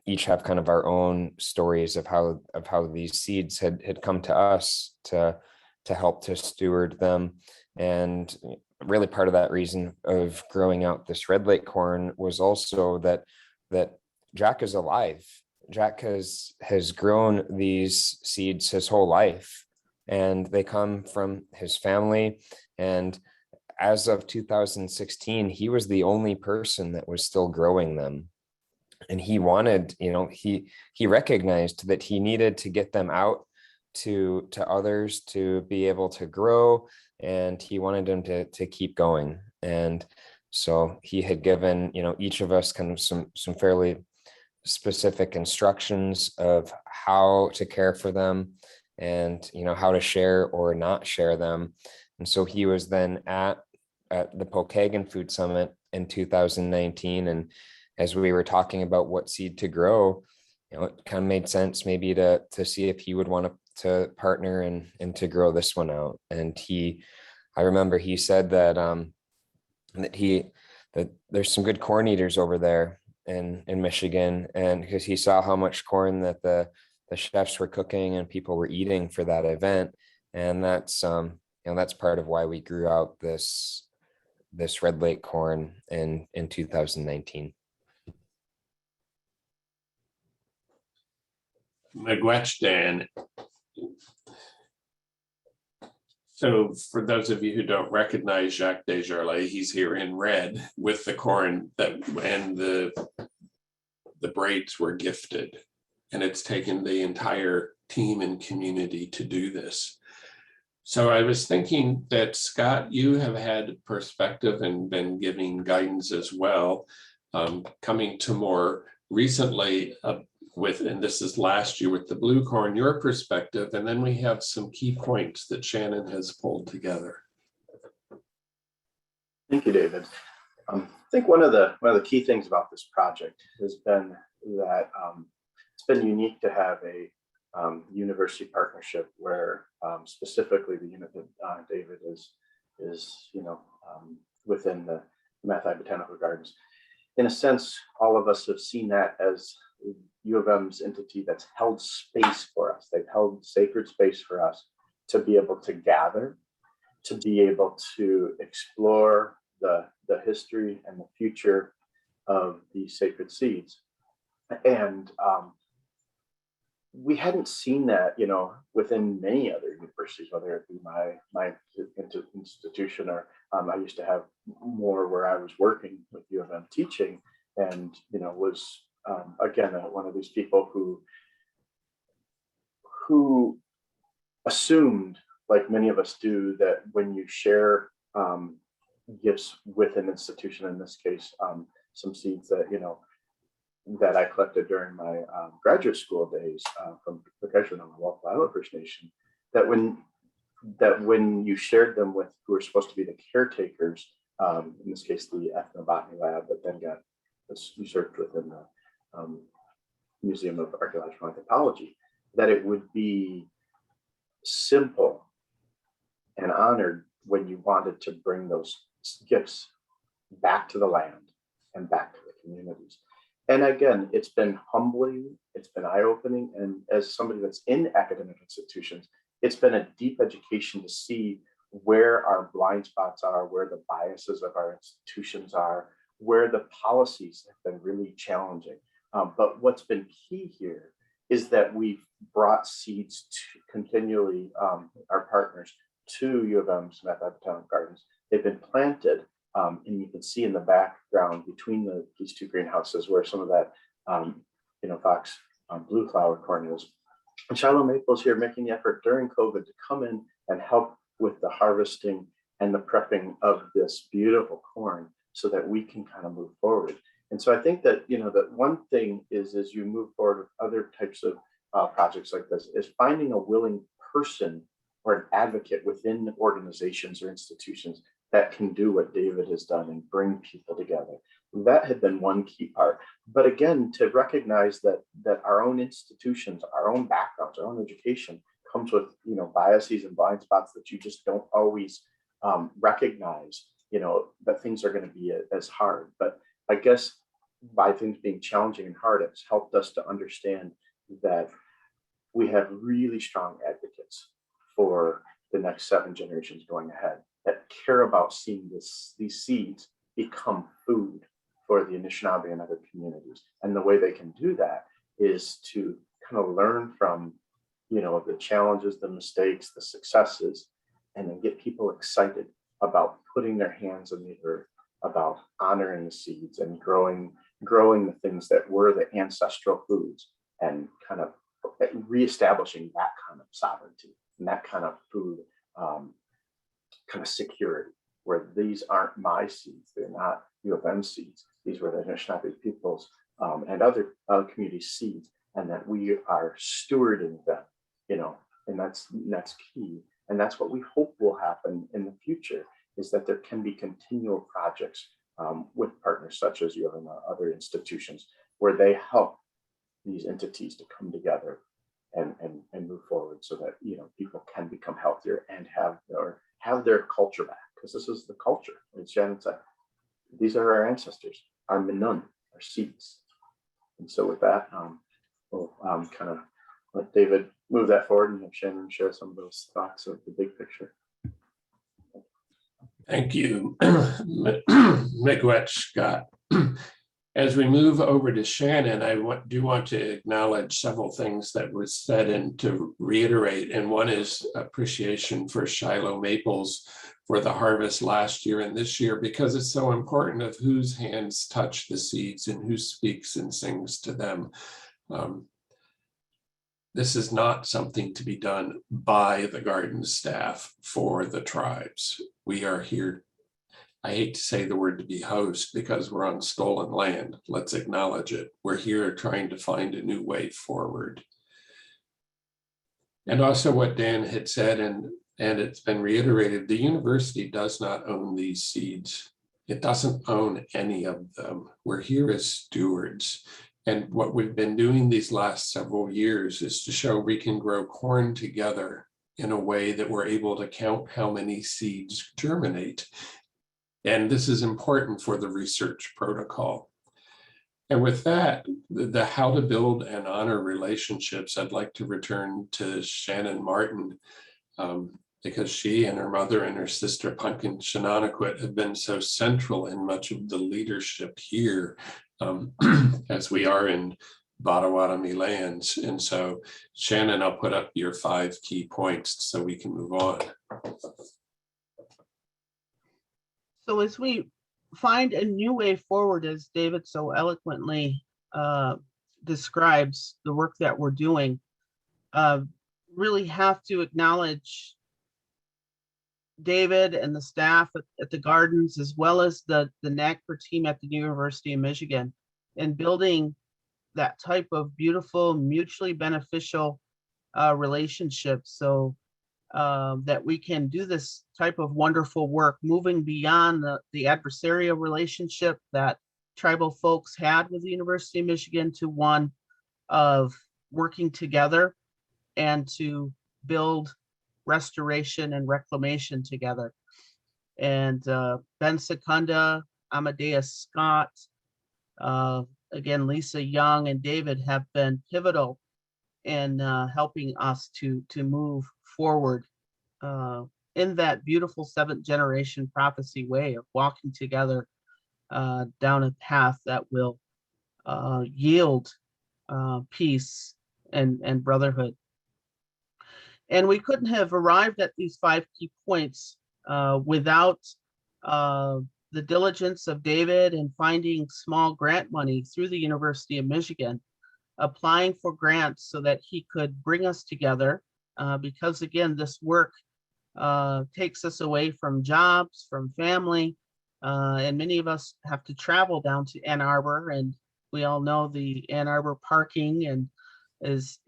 each have kind of our own stories of how these seeds had come to us to help to steward them. And really part of that reason of growing out this Red Lake corn was also that Jack is alive. Jack has grown these seeds his whole life, and they come from his family. And as of 2016, he was the only person that was still growing them. And he wanted, he recognized that he needed to get them out to others to be able to grow, and he wanted them to keep going. And so he had given, each of us kind of some fairly specific instructions of how to care for them, and how to share or not share them. And so he was then at the Pokagon Food Summit in 2019, and as we were talking about what seed to grow, it kind of made sense maybe to see if he would want to partner and to grow this one out. And I remember he said that that there's some good corn eaters over there in Michigan, and because he saw how much corn that the chefs were cooking and people were eating for that event. And that's that's part of why we grew out this Red Lake corn in 2019. Miigwech. So for those of you who don't recognize Jacques Desjardins, he's here in red with the corn and the braids were gifted. And it's taken the entire team and community to do this. So I was thinking that, Scott, you have had perspective and been giving guidance as well, coming to more recently and this is last year with the blue corn, your perspective, and then we have some key points that Shannon has pulled together. Thank you, David. I think one of the key things about this project has been that it's been unique to have a university partnership where specifically the unit that David is within the Mathi Botanical Gardens. In a sense, all of us have seen that as U of M's entity that's held space for us. They've held sacred space for us to be able to gather, to be able to explore the history and the future of these sacred seeds. And we hadn't seen that, within many other universities, whether it be my institution or I used to have more where I was working with U of M teaching, and was again one of these people who assumed, like many of us do, that when you share gifts with an institution, in this case, some seeds that that I collected during my graduate school days from the Keshe on the Walpole Island First Nation, that when you shared them with who were supposed to be the caretakers, in this case the ethnobotany lab, that then got usurped within the Museum of Archaeological Anthropology, that it would be simple and honored when you wanted to bring those gifts back to the land and back to the communities. And again, it's been humbling, it's been eye-opening, and as somebody that's in academic institutions, it's been a deep education to see where our blind spots are, where the biases of our institutions are, where the policies have been really challenging. But what's been key here is that we've brought seeds to continually, our partners, to U of M's Mathi Botanical Gardens. They've been planted, and you can see in the background between these two greenhouses where some of that, fox blue flower corn is. And Shiloh Maple's here making the effort during COVID to come in and help with the harvesting and the prepping of this beautiful corn so that we can kind of move forward. And so I think that, that one thing is as you move forward with other types of projects like this, is finding a willing person or an advocate within organizations or institutions that can do what David has done and bring people together. That had been one key part. But again, to recognize that our own institutions, our own backgrounds, our own education comes with, biases and blind spots that you just don't always recognize, that things are going to be as hard. But I guess by things being challenging and hard, it's helped us to understand that we have really strong advocates for the next 7 generations going ahead that care about seeing these seeds become food for the Anishinaabe and other communities. And the way they can do that is to kind of learn from, the challenges, the mistakes, the successes, and then get people excited about putting their hands on the earth, about honoring the seeds and growing the things that were the ancestral foods, and kind of reestablishing that kind of sovereignty and that kind of food kind of security, where these aren't my seeds, they're not U of M seeds, these were the Anishinaabe peoples and other community seeds, and that we are stewarding them, and that's key. And that's what we hope will happen in the future, is that there can be continual projects with partners such as you and other institutions, where they help these entities to come together and move forward, so that people can become healthier and have their culture back, because this is the culture. As Shannon said, these are our ancestors, our Minun, our seeds. And so with that, we'll kind of let David move that forward and have Shannon share some of those thoughts of the big picture. Thank you, Miigwech Scott. As we move over to Shannon, I do want to acknowledge several things that was said and to reiterate. And one is appreciation for Shiloh Maples for the harvest last year and this year, because it's so important of whose hands touch the seeds and who speaks and sings to them. This is not something to be done by the garden staff for the tribes. We are here, I hate to say the word to be host, because we're on stolen land. Let's acknowledge it. We're here trying to find a new way forward. And also what Dan had said, and it's been reiterated, the university does not own these seeds. It doesn't own any of them. We're here as stewards. And what we've been doing these last several years is to show we can grow corn together in a way that we're able to count how many seeds germinate. And this is important for the research protocol. And with that, the how to build and honor relationships, I'd like to return to Shannon Martin, because she and her mother and her sister Pumpkin Shinanaquit have been so central in much of the leadership here, as we are in Potawatomi lands. And so Shannon, I'll put up your 5 key points so we can move on. So as we find a new way forward, as David so eloquently describes the work that we're doing, really have to acknowledge David and the staff at the gardens, as well as the NAGPR team at the University of Michigan, in building that type of beautiful, mutually beneficial relationship, so that we can do this type of wonderful work, moving beyond the adversarial relationship that tribal folks had with the University of Michigan to one of working together and to build restoration and reclamation together. And Ben Secunda, Amadeus Scott, again, Lisa Young and David have been pivotal in helping us to move forward in that beautiful 7th generation prophecy way of walking together down a path that will yield peace and brotherhood. And we couldn't have arrived at these 5 key points without the diligence of David in finding small grant money through the University of Michigan, applying for grants so that he could bring us together, because again, this work takes us away from jobs, from family, and many of us have to travel down to Ann Arbor, and we all know the Ann Arbor parking and is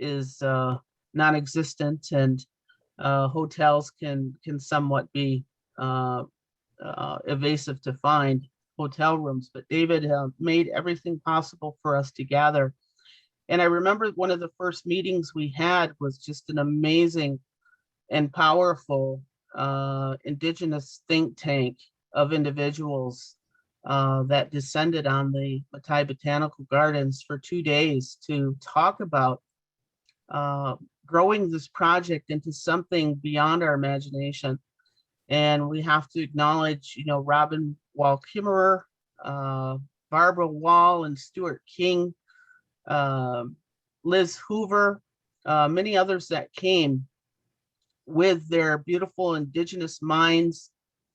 non-existent, and hotels can somewhat be evasive to find hotel rooms. But David made everything possible for us to gather, And I remember one of the first meetings we had was just an amazing and powerful Indigenous think tank of individuals that descended on the Matai Botanical Gardens for 2 days to talk about growing this project into something beyond our imagination. And we have to acknowledge, you know, Robin Wall Kimmerer, Barbara Wall and Stuart King, Liz Hoover, many others that came with their beautiful Indigenous minds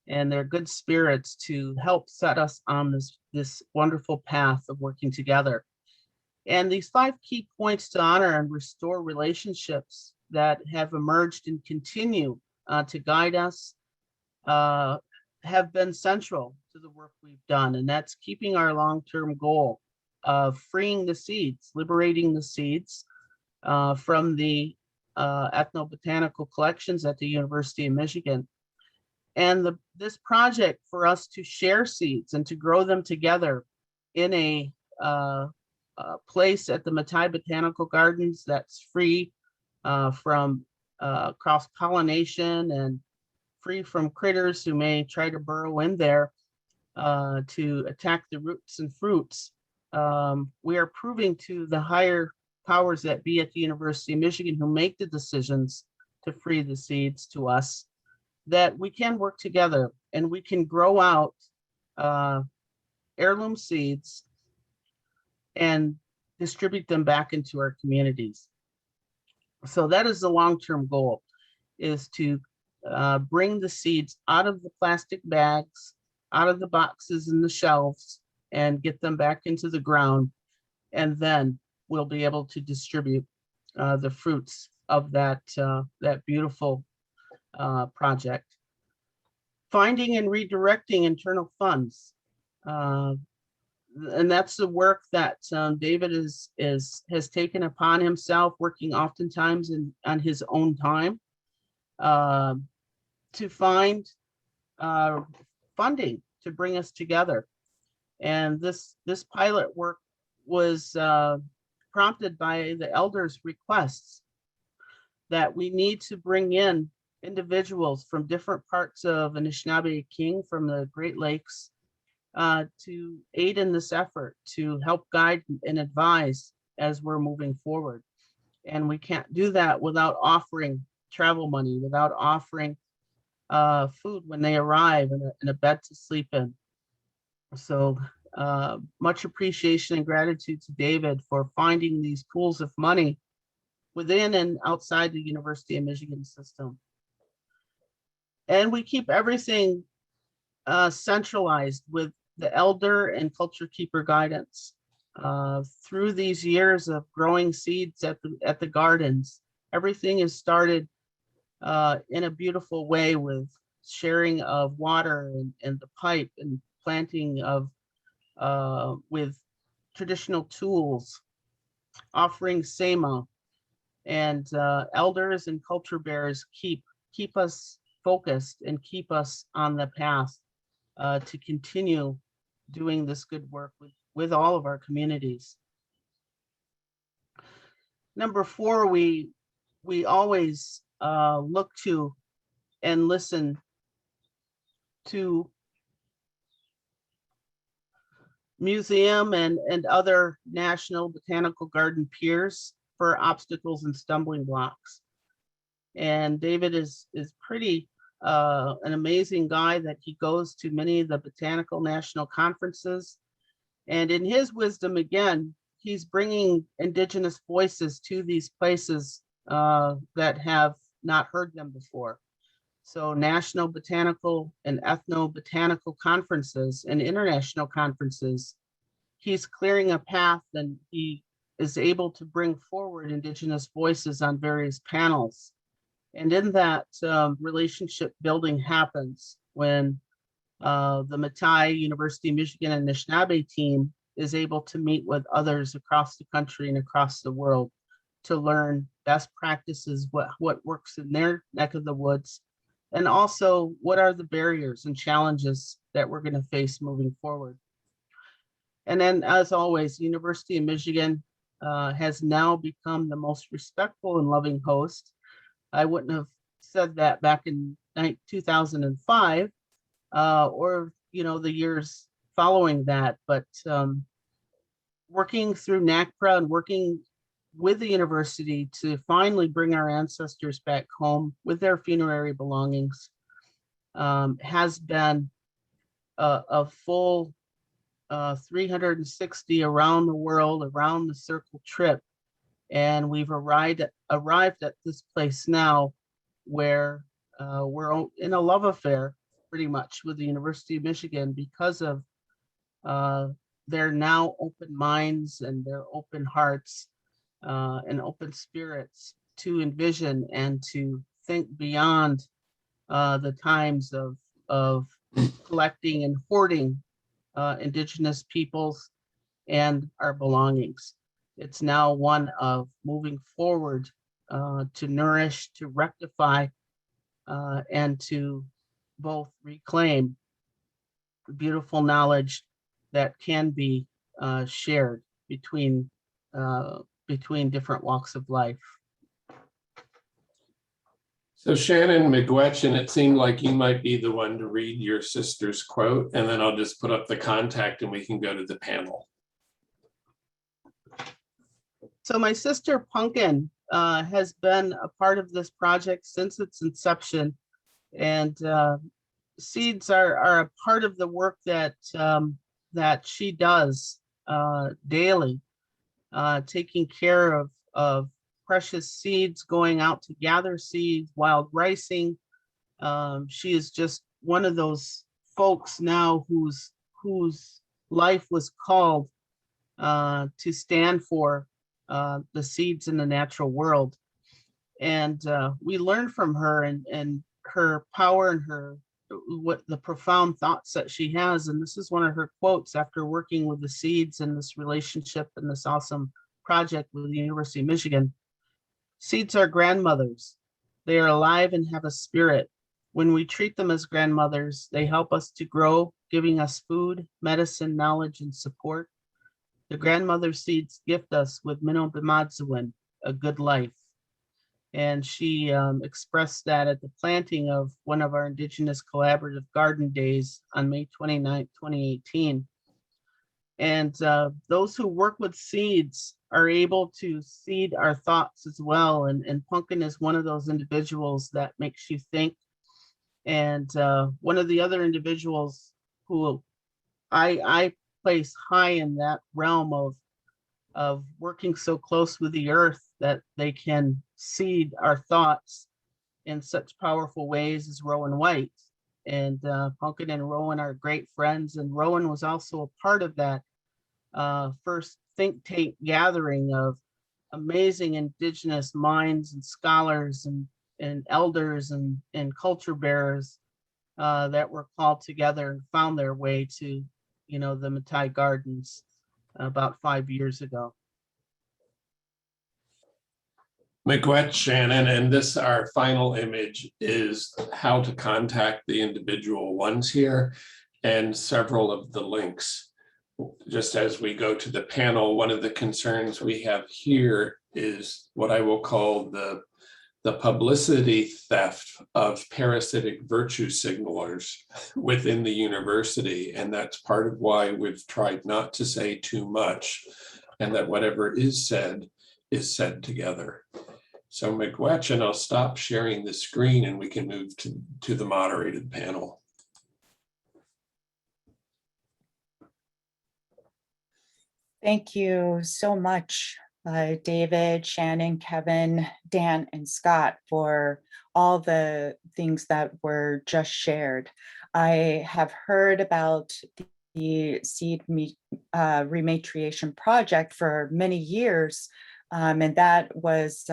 and their good spirits to help set us on this wonderful path of working together. And these 5 key points to honor and restore relationships that have emerged and continue to guide us have been central to the work we've done. And that's keeping our long-term goal of freeing the seeds, liberating the seeds from the ethnobotanical collections at the University of Michigan. And this project for us to share seeds and to grow them together in a place at the Matai Botanical Gardens that's free from cross-pollination and free from critters who may try to burrow in there to attack the roots and fruits. We are proving to the higher powers that be at the University of Michigan who make the decisions to free the seeds to us that we can work together and we can grow out heirloom seeds and distribute them back into our communities. So that is the long-term goal, is to bring the seeds out of the plastic bags, out of the boxes and the shelves, and get them back into the ground. And then we'll be able to distribute the fruits of that beautiful project. Finding and redirecting internal funds. And that's the work that David has taken upon himself, working oftentimes on his own time to find funding to bring us together. And this pilot work was prompted by the elders' requests that we need to bring in individuals from different parts of Anishinaabe King, from the Great Lakes, to aid in this effort, to help guide and advise as we're moving forward. And we can't do that without offering travel money, without offering food when they arrive and a bed to sleep in. So much appreciation and gratitude to David for finding these pools of money within and outside the University of Michigan system. And we keep everything centralized with the elder and culture keeper guidance. Through these years of growing seeds at the gardens, everything is started in a beautiful way with sharing of water and the pipe and planting of with traditional tools, offering sema, and elders and culture bearers keep us focused and keep us on the path to continue doing this good work with all of our communities. Number 4, we always look to and listen to museum and other national botanical garden peers for obstacles and stumbling blocks. And David is pretty an amazing guy that he goes to many of the botanical national conferences. And in his wisdom, again, he's bringing Indigenous voices to these places that have not heard them before. So national botanical and ethnobotanical conferences and international conferences, he's clearing a path, and he is able to bring forward Indigenous voices on various panels. And in that, relationship building happens when the Matai University of Michigan and Anishinaabe team is able to meet with others across the country and across the world to learn best practices, what works in their neck of the woods, and also what are the barriers and challenges that we're going to face moving forward. And then, as always, University of Michigan has now become the most respectful and loving host. I wouldn't have said that back in 2005 or the years following that, but working through NACPRA and working with the university to finally bring our ancestors back home with their funerary belongings has been a full 360 around the world, around the circle trip. And we've arrived at this place now where we're in a love affair pretty much with the University of Michigan because of their now open minds and their open hearts and open spirits to envision and to think beyond the times of collecting and hoarding Indigenous peoples and our belongings. It's now one of moving forward to nourish, to rectify, and to both reclaim the beautiful knowledge that can be shared between different walks of life. So Shannon McGuetchen, it seemed like you might be the one to read your sister's quote, and then I'll just put up the contact and we can go to the panel. So my sister Pumpkin has been a part of this project since its inception, and seeds are a part of the work that she does daily, taking care of precious seeds, going out to gather seeds, wild ricing. She is just one of those folks now whose life was called to stand for the seeds in the natural world. And we learn from her and her power and what the profound thoughts that she has. And this is one of her quotes after working with the seeds and this relationship and this awesome project with the University of Michigan. Seeds are grandmothers. They are alive and have a spirit. When we treat them as grandmothers, they help us to grow, giving us food, medicine, knowledge, and support. The grandmother seeds gift us with Minnow Bimadzuin, a good life. And she expressed that at the planting of one of our Indigenous Collaborative Garden Days on May 29, 2018. And those who work with seeds are able to seed our thoughts as well. And Pumpkin is one of those individuals that makes you think. And one of the other individuals who I place high in that realm of working so close with the earth that they can seed our thoughts in such powerful ways as Rowan White. And Pumpkin and Rowan are great friends. And Rowan was also a part of that first think tank gathering of amazing Indigenous minds and scholars and elders and culture bearers that were called together and found their way to, the Matai Gardens about 5 years ago. McGuetch, Shannon, and this, our final image, is how to contact the individual ones here and several of the links. Just as we go to the panel, one of the concerns we have here is what I will call the publicity theft of parasitic virtue signalers within the university. And that's part of why we've tried not to say too much, and that whatever is said together. So McGuetchen, I'll stop sharing the screen and we can move to the moderated panel. Thank you so much, David, Shannon, Kevin, Dan, and Scott, for all the things that were just shared. I have heard about the seed rematriation project for many years, and that was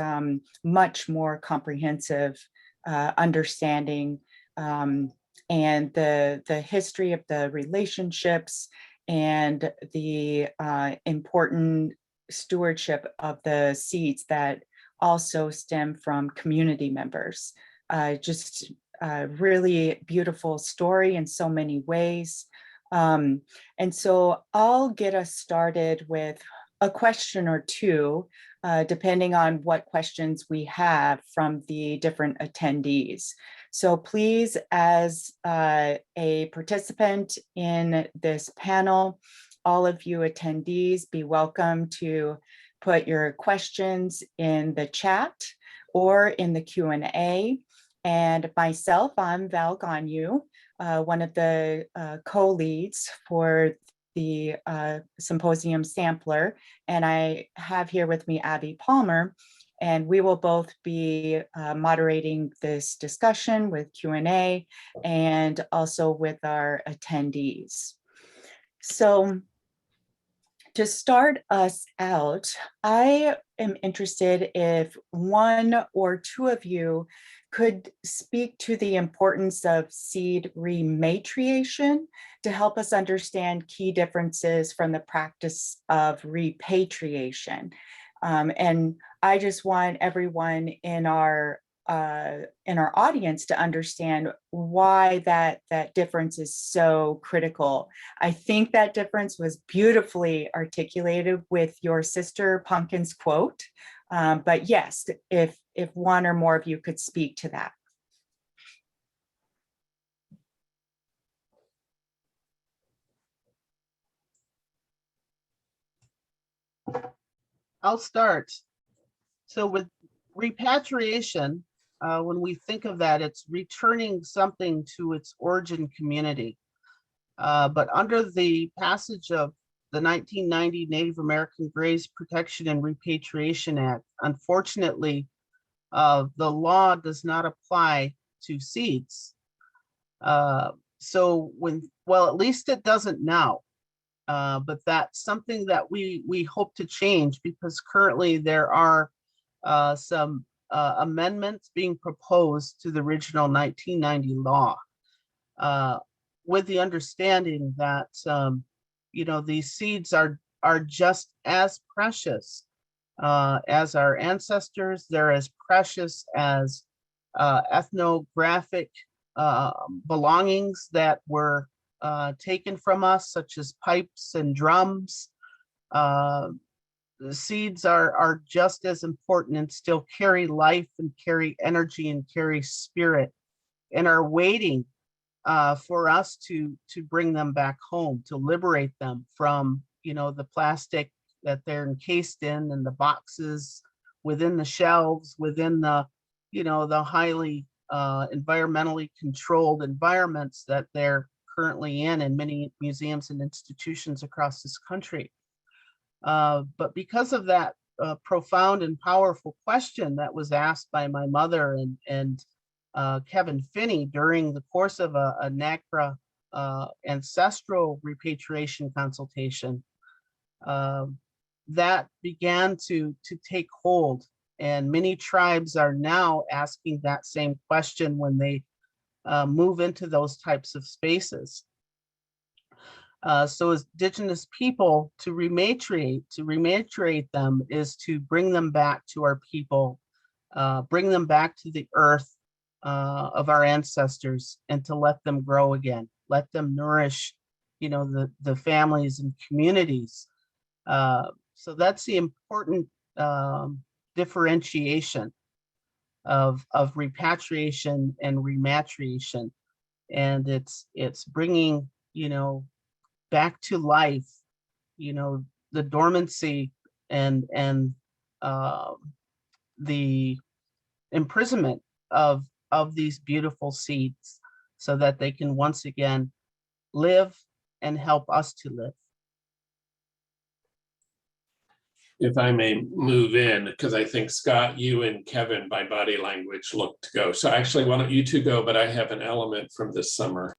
much more comprehensive understanding and the history of the relationships and the important stewardship of the seeds that also stem from community members. Just a really beautiful story in so many ways. And so I'll get us started with a question or two, depending on what questions we have from the different attendees. So please, as a participant in this panel, all of you attendees, be welcome to put your questions in the chat or in the Q&A. And myself, I'm Val Ganyu, one of the co-leads for the Symposium Sampler. And I have here with me Abby Palmer, and we will both be moderating this discussion with Q&A and also with our attendees. So to start us out, I am interested if one or two of you could speak to the importance of seed rematriation to help us understand key differences from the practice of repatriation. And I just want everyone in our audience to understand why that difference is so critical. I think that difference was beautifully articulated with your sister Pumpkin's quote. But yes, if one or more of you could speak to that. I'll start. So with repatriation, when we think of that, it's returning something to its origin community. But under the passage of the 1990 Native American Graves Protection and Repatriation Act, unfortunately, the law does not apply to seeds. So well, at least it doesn't now. But that's something that we hope to change, because currently there are some amendments being proposed to the original 1990 law, with the understanding that these seeds are just as precious as our ancestors. They're as precious as ethnographic belongings that were taken from us, such as pipes and drums. The seeds are just as important and still carry life and carry energy and carry spirit, and are waiting for us to bring them back home, to liberate them from the plastic that they're encased in, and the boxes within the shelves, within the the highly environmentally controlled environments that they're currently in many museums and institutions across this country. But because of that profound and powerful question that was asked by my mother and Kevin Finney during the course of a NACRA ancestral repatriation consultation, that began to take hold. And many tribes are now asking that same question when they move into those types of spaces. So as Indigenous people, to rematriate them is to bring them back to our people, bring them back to the earth of our ancestors, and to let them grow again, let them nourish, the families and communities. So that's the important differentiation of repatriation and rematriation. And it's bringing, back to life, the dormancy and the imprisonment of these beautiful seeds, so that they can once again live and help us to live. If I may move in, because I think Scott, you and Kevin by body language look to go. So actually, why don't you two go, but I have an element from this summer.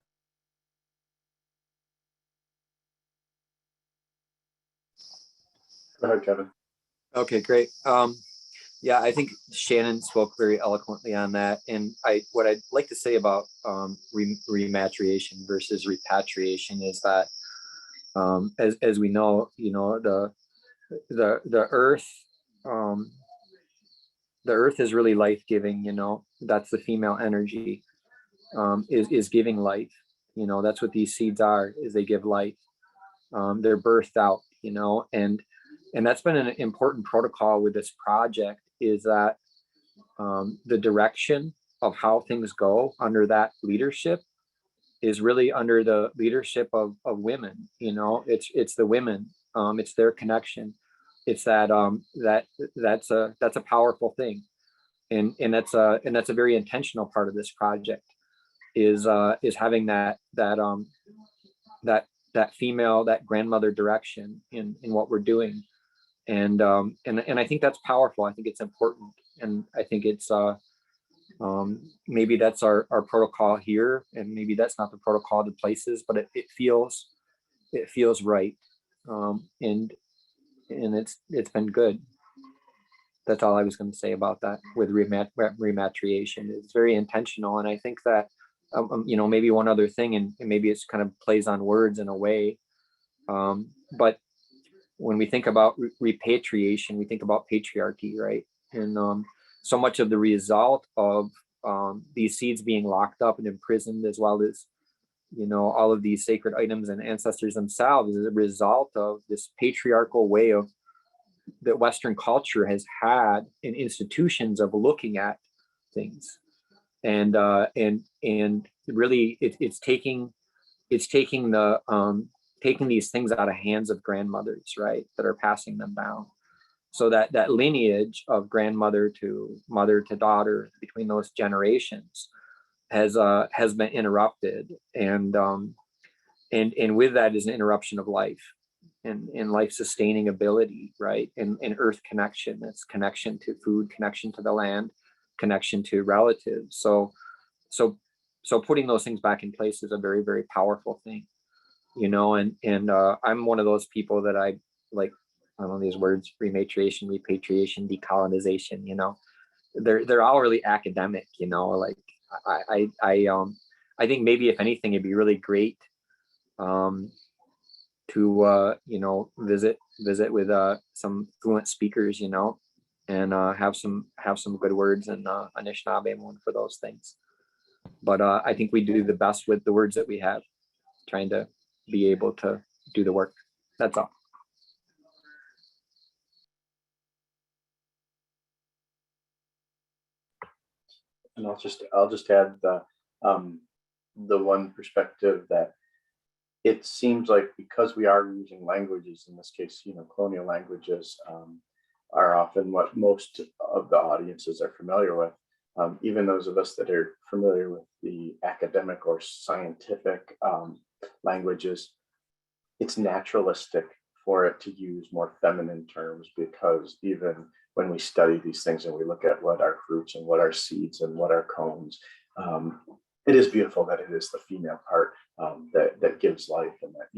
Go ahead, Kevin. Okay, great. Yeah, I think Shannon spoke very eloquently on that. And what I'd like to say about rematriation versus repatriation is that, as we know, the earth, the earth is really life-giving. That's the female energy, is giving life. That's what these seeds are, is they give life. They're birthed out, and And that's been an important protocol with this project, is that the direction of how things go under that leadership is really under the leadership of women. It's the women, it's their connection. It's that that's a powerful thing. And that's a very intentional part of this project, is having that female, that grandmother direction in what we're doing. And I think that's powerful. I think it's important. And I think it's maybe that's our protocol here, and maybe that's not the protocol to places, but it feels right. And it's been good. That's all I was going to say about that with rematriation. It's very intentional. And I think that, maybe one other thing, and maybe it's kind of plays on words in a way. But when we think about repatriation, we think about patriarchy, right? And so much of the result of these seeds being locked up and imprisoned, as well as, all of these sacred items and ancestors themselves, is a result of this patriarchal way of that Western culture has had in institutions of looking at things. And really it's taking these things out of hands of grandmothers, right, that are passing them down. So that lineage of grandmother to mother to daughter between those generations has been interrupted, and with that is an interruption of life and life sustaining ability, right, and earth connection. That's connection to food, connection to the land, connection to relatives. So putting those things back in place is a very, very powerful thing, and I'm one of those people that I like. I don't know these words: rematriation, repatriation, decolonization. They're all really academic. Like I think maybe if anything, it'd be really great to visit with some fluent speakers, and have some good words in Anishinaabe for those things. But I think we do the best with the words that we have, trying to be able to do the work. That's all. And I'll just add the one perspective that it seems like, because we are using languages, in this case, colonial languages, are often what most of the audiences are familiar with. Even those of us that are familiar with the academic or scientific languages, it's naturalistic for it to use more feminine terms, because even when we study these things and we look at what are fruits and what are seeds and what are cones, it is beautiful that it is the female part that gives life, and that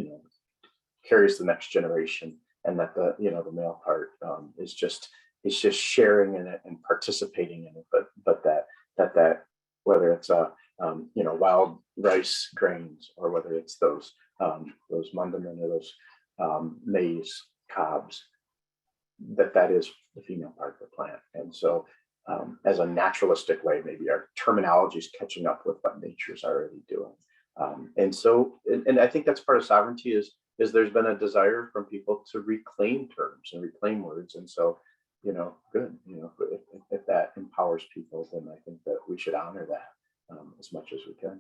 carries the next generation, and that the male part is just sharing in it and participating in it, but that whether it's wild rice grains, or whether it's those mandamin or those maize cobs, that is the female part of the plant. And so as a naturalistic way, maybe our terminology is catching up with what nature's already doing. And I think that's part of sovereignty, is there's been a desire from people to reclaim terms and reclaim words. And so, good, if that empowers people, then I think that we should honor that as much as we can.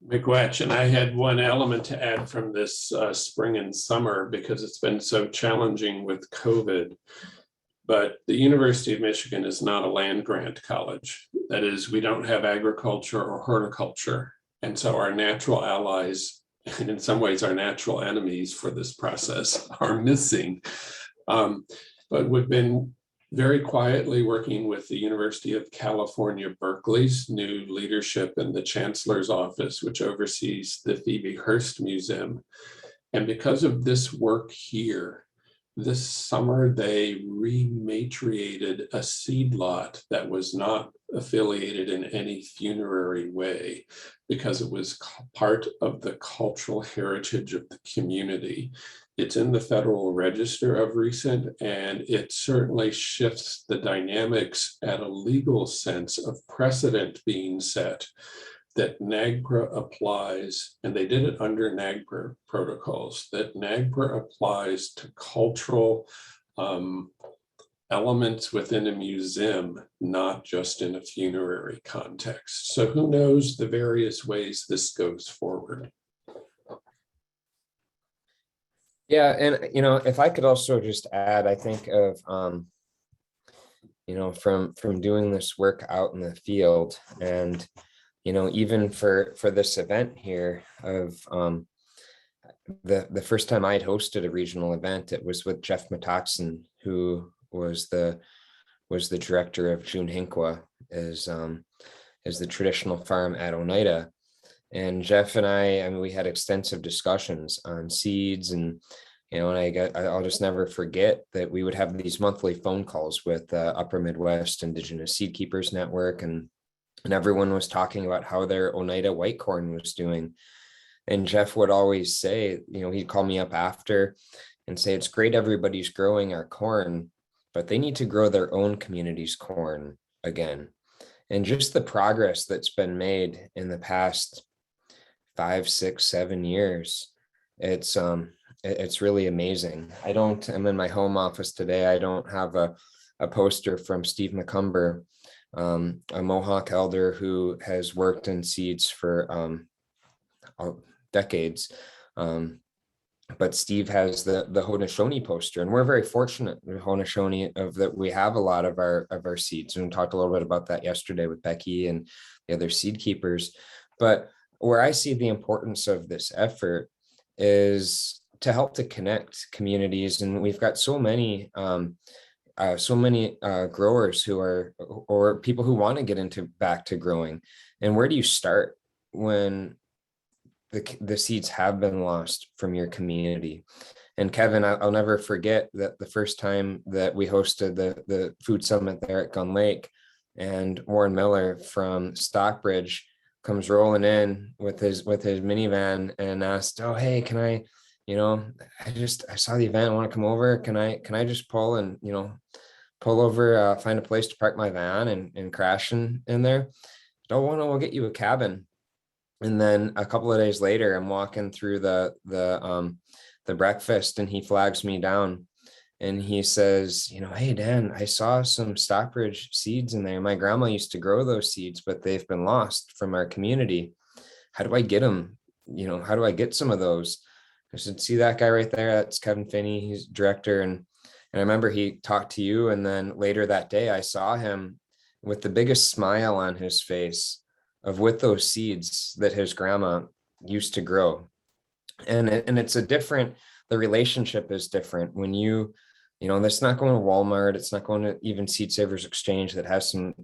Miigwech, and I had one element to add from this spring and summer, because it's been so challenging with COVID. But the University of Michigan is not a land grant college. That is, we don't have agriculture or horticulture. And so our natural allies, and in some ways our natural enemies for this process, are missing. But we've been very quietly working with the University of California, Berkeley's new leadership in the Chancellor's office, which oversees the Phoebe Hearst Museum. And because of this work here, this summer, they rematriated a seed lot that was not affiliated in any funerary way, because it was part of the cultural heritage of the community. It's in the Federal Register of recent, and it certainly shifts the dynamics at a legal sense of precedent being set that NAGPRA applies, and they did it under NAGPRA protocols, that NAGPRA applies to cultural elements within a museum, not just in a funerary context. So who knows the various ways this goes forward. Yeah, and if I could also just add, I think of from doing this work out in the field, and even for this event here of the first time I'd hosted a regional event, it was with Jeff Metaxen, who was the director of Junhinqua, is the traditional farm at Oneida. And Jeff and I mean, we had extensive discussions on seeds, and I'll just never forget that we would have these monthly phone calls with the Upper Midwest Indigenous Seed Keepers Network, and everyone was talking about how their Oneida white corn was doing. And Jeff would always say, he'd call me up after and say, it's great everybody's growing our corn, but they need to grow their own community's corn again. And just the progress that's been made in the past 5, 6, 7 years, it's really amazing. I'm in my home office today. I don't have a poster from Steve McCumber, a Mohawk elder who has worked in seeds for decades. But Steve has the Haudenosaunee poster, and we're very fortunate in Haudenosaunee that we have a lot of our seeds. And we talked a little bit about that yesterday with Becky and the other seed keepers. But where I see the importance of this effort is to help to connect communities, and we've got so many growers who are, or people who want to get back to growing. And where do you start when the seeds have been lost from your community? And Kevin, I'll never forget that the first time that we hosted the food summit there at Gun Lake, and Warren Miller from Stockbridge comes rolling in with his minivan and asked, "Oh, hey, can I, I saw the event, I want to come over. Can I just pull over, find a place to park my van and crash in there? Don't want to, we'll get you a cabin." And then a couple of days later, I'm walking through the breakfast, and he flags me down, and he says, "Hey, Dan, I saw some Stockbridge seeds in there. My grandma used to grow those seeds, but they've been lost from our community. How do I get them? How do I get some of those?" I said, "See that guy right there? That's Kevin Finney. He's director." And I remember he talked to you, and then later that day, I saw him with the biggest smile on his face with those seeds that his grandma used to grow. And it's the relationship is different when that's not going to Walmart. It's not going to even Seed Savers Exchange that has some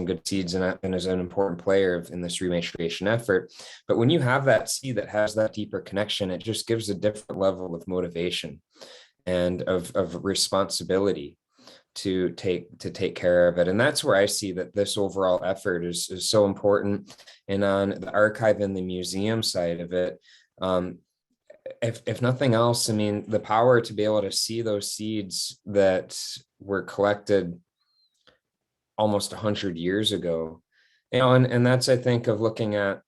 good seeds and is an important player in this rematriation effort. But when you have that seed that has that deeper connection, it just gives a different level of motivation and of responsibility to take care of it. And that's where I see that this overall effort is so important. And on the archive and the museum side of it, if nothing else, I mean, the power to be able to see those seeds that were collected almost 100 years ago, and that's, I think, of looking at,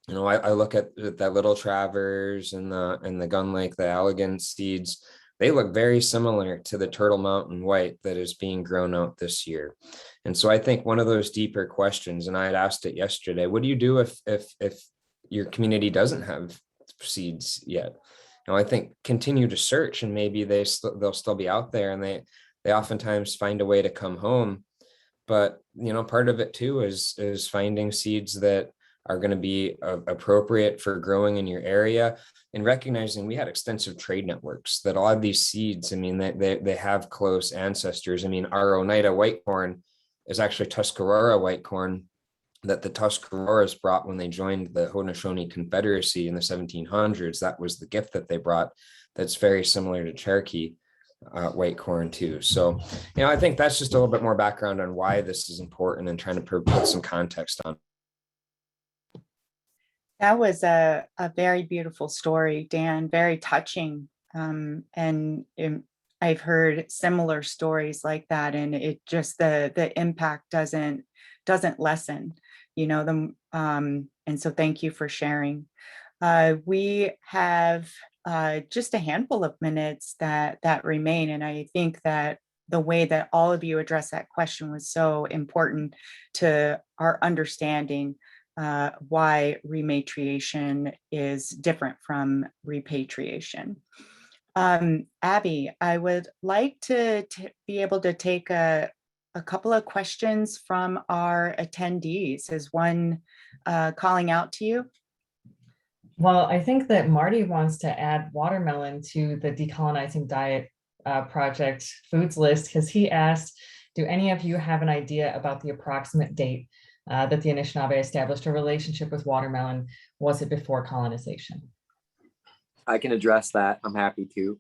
I look at that Little Travers and the Gun Lake, the Allegan seeds. They look very similar to the Turtle Mountain White that is being grown out this year. And so I think one of those deeper questions, and I had asked it yesterday, what do you do if your community doesn't have seeds yet? I think continue to search, and maybe they'll still be out there, and they oftentimes find a way to come home. But part of it too is finding seeds that are going to be appropriate for growing in your area, and recognizing we had extensive trade networks that a lot of these seeds, I mean, they have close ancestors. I mean, our Oneida white corn is actually Tuscarora white corn that the Tuscaroras brought when they joined the Haudenosaunee Confederacy in the 1700s. That was the gift that they brought. That's very similar to Cherokee white corn too. So, I think that's just a little bit more background on why this is important, and trying to put some context on. That was a very beautiful story, Dan, very touching. I've heard similar stories like that, and it just the impact doesn't lessen. you know them. And so thank you for sharing. We have just a handful of minutes that remain, and I think that the way that all of you addressed that question was so important to our understanding why rematriation is different from repatriation. Abby, I would like to be able to take a couple of questions from our attendees. Is one calling out to you? Well, I think that Marty wants to add watermelon to the Decolonizing Diet Project foods list, because he asked, do any of you have an idea about the approximate date that the Anishinaabe established a relationship with watermelon? Was it before colonization? I can address that. I'm happy to.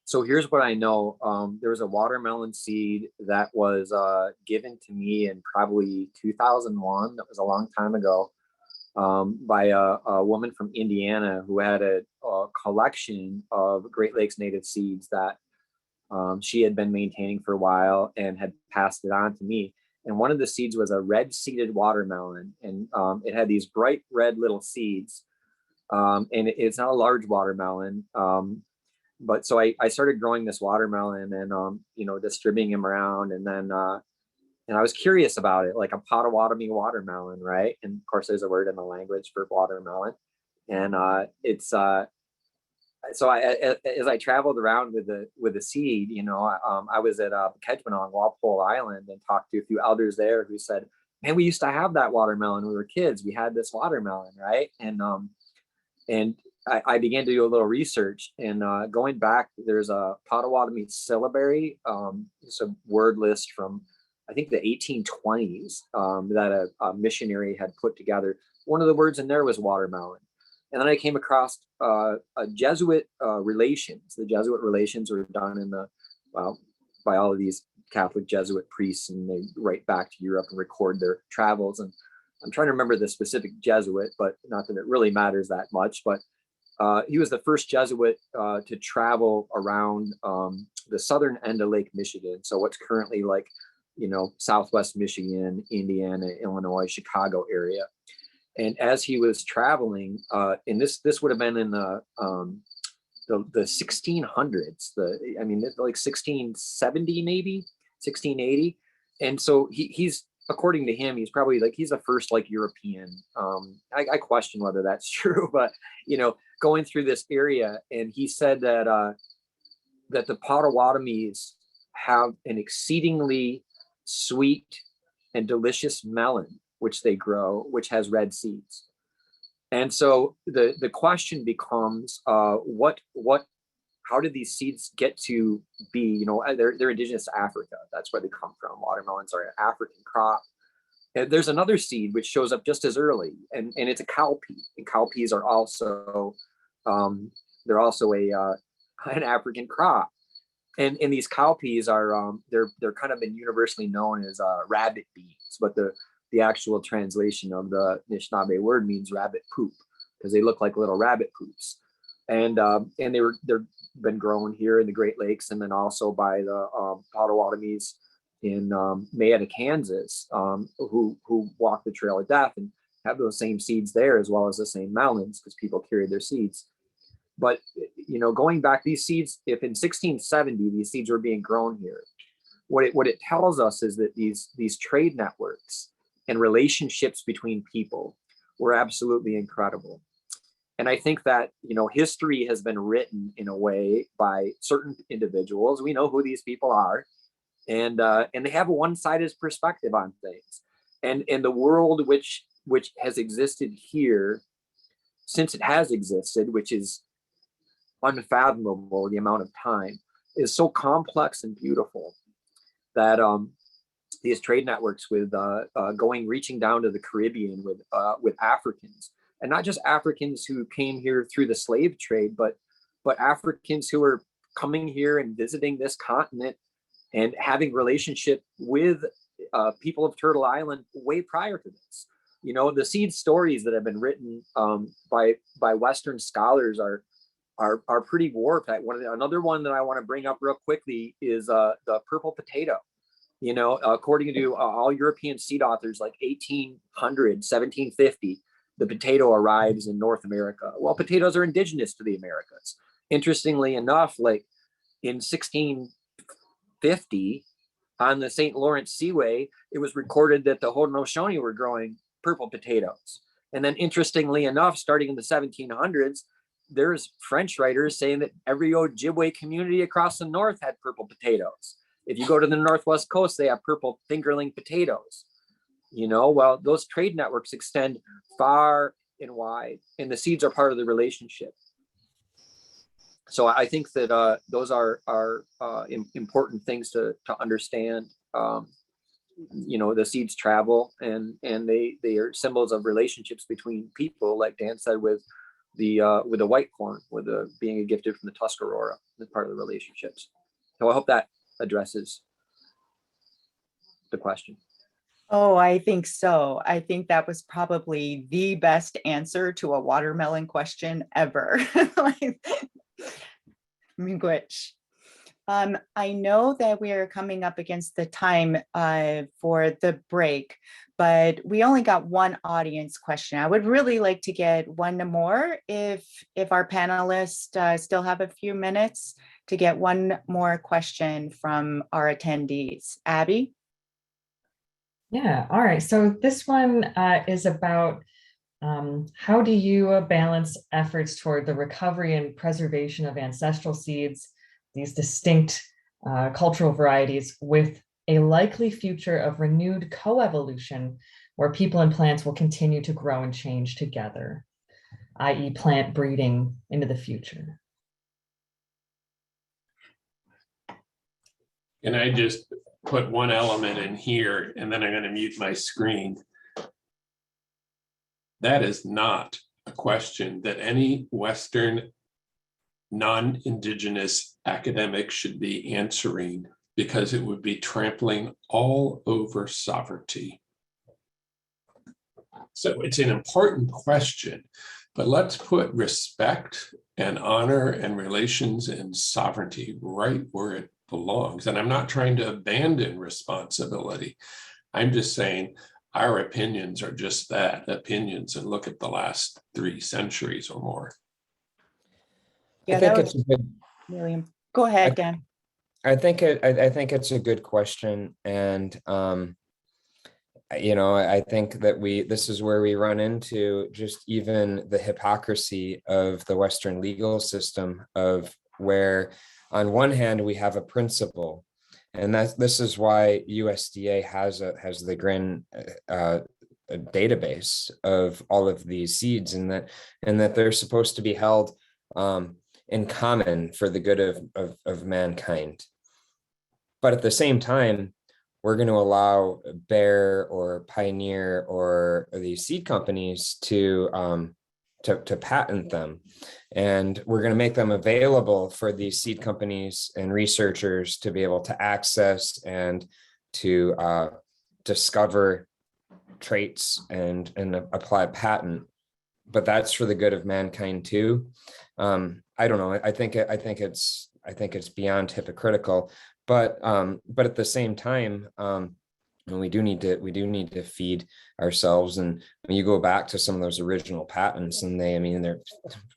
So here's what I know. There was a watermelon seed that was given to me in probably 2001. That was a long time ago, by a woman from Indiana who had a collection of Great Lakes native seeds that she had been maintaining for a while and had passed it on to me. And one of the seeds was a red seeded watermelon, and it had these bright red little seeds. And it's not a large watermelon. But so I started growing this watermelon and, you know, distributing them around. And then, and I was curious about it, like a Potawatomi watermelon, right? And of course, there's a word in the language for watermelon. And it's, so as I traveled around with the seed, you know, I was at Kedgeman on Walpole Island and talked to a few elders there who said, man, we used to have that watermelon when we were kids. We had this watermelon, right? And I began to do a little research, and going back, there's a Potawatomi syllabary. It's a word list from, I think, the 1820s that a missionary had put together. One of the words in there was watermelon. And then I came across a Jesuit relations. The Jesuit relations were done in by all of these Catholic Jesuit priests, and they write back to Europe and record their travels. And I'm trying to remember the specific Jesuit, but not that it really matters that much. But he was the first Jesuit to travel around the southern end of Lake Michigan. So what's currently like, you know, Southwest Michigan, Indiana, Illinois, Chicago area. And as he was traveling, and this would have been in the 1600s, I mean, like 1670, maybe 1680. And so he's, according to him, he's probably like, he's the first like European. I question whether that's true, but, you know, going through this area. And he said that that the Potawatomis have an exceedingly sweet and delicious melon, which they grow, which has red seeds. And so the question becomes, how did these seeds get to be, you know, they're indigenous to Africa. That's where they come from. Watermelons are an African crop. And there's another seed which shows up just as early, and it's a cowpea. And cowpeas are also, they're also an African crop. And these cowpeas are, they're kind of been universally known as rabbit beans, but the actual translation of the Anishinaabe word means rabbit poop, because they look like little rabbit poops. And they're been grown here in the Great Lakes, and then also by the Potawatomis in Mayetta, Kansas, who walk the Trail of Death and have those same seeds there, as well as the same melons, because people carry their seeds. But, you know, going back, these seeds, if in 1670 these seeds were being grown here, what it tells us is that these trade networks and relationships between people were absolutely incredible. And I think that, you know, history has been written in a way by certain individuals. We know who these people are, and they have a one-sided perspective on things. And the world which has existed here since it has existed, which is unfathomable, the amount of time, is so complex and beautiful that these trade networks with reaching down to the Caribbean with Africans, and not just Africans who came here through the slave trade, but Africans who are coming here and visiting this continent and having relationship with people of Turtle Island way prior to this. You know, the seed stories that have been written by Western scholars are pretty warped. Another one that I want to bring up real quickly is the purple potato. According to all European seed authors, like 1800, 1750, the potato arrives in North America. Well, potatoes are indigenous to the Americas. Interestingly enough, like in 1650, on the St. Lawrence Seaway, it was recorded that the Haudenosaunee were growing purple potatoes. And then interestingly enough, starting in the 1700s, there's French writers saying that every Ojibwe community across the north had purple potatoes. If you go to the Northwest coast, they have purple fingerling potatoes. Well, those trade networks extend far and wide, and the seeds are part of the relationship. So I think that those are important things to understand. The seeds travel, and they are symbols of relationships between people, like Dan said, with the white corn, with being gifted from the Tuscarora, as part of the relationships. So I hope that addresses the question. Oh, I think so. I think that was probably the best answer to a watermelon question ever. Miigwech. I know that we are coming up against the time for the break, but we only got one audience question. I would really like to get one more if our panelists still have a few minutes to get one more question from our attendees. Abby? Yeah, all right. So this one is about how do you balance efforts toward the recovery and preservation of ancestral seeds, these distinct cultural varieties, with a likely future of renewed coevolution where people and plants will continue to grow and change together, i.e. plant breeding into the future? And I just put one element in here, and then I'm going to mute my screen. That is not a question that any Western non-Indigenous academic should be answering, because it would be trampling all over sovereignty. So it's an important question, but let's put respect and honor and relations and sovereignty right where it belongs. And I'm not trying to abandon responsibility. I'm just saying our opinions are just that, opinions, and look at the last 3 centuries or more. Yeah, I think that it's a good. William. Go ahead, Dan. I think it's a good question, and I think that this is where we run into just even the hypocrisy of the Western legal system, of where on one hand we have a principle, and this is why USDA has the GRIN database of all of these seeds, and that they're supposed to be held in common for the good of mankind. But at the same time, we're going to allow Bayer or Pioneer or these seed companies to patent them, and we're going to make them available for these seed companies and researchers to be able to access and to discover traits and apply a patent. But that's for the good of mankind too. I don't know. I think it's beyond hypocritical. But at the same time, we do need to feed ourselves. And when you go back to some of those original patents, and they're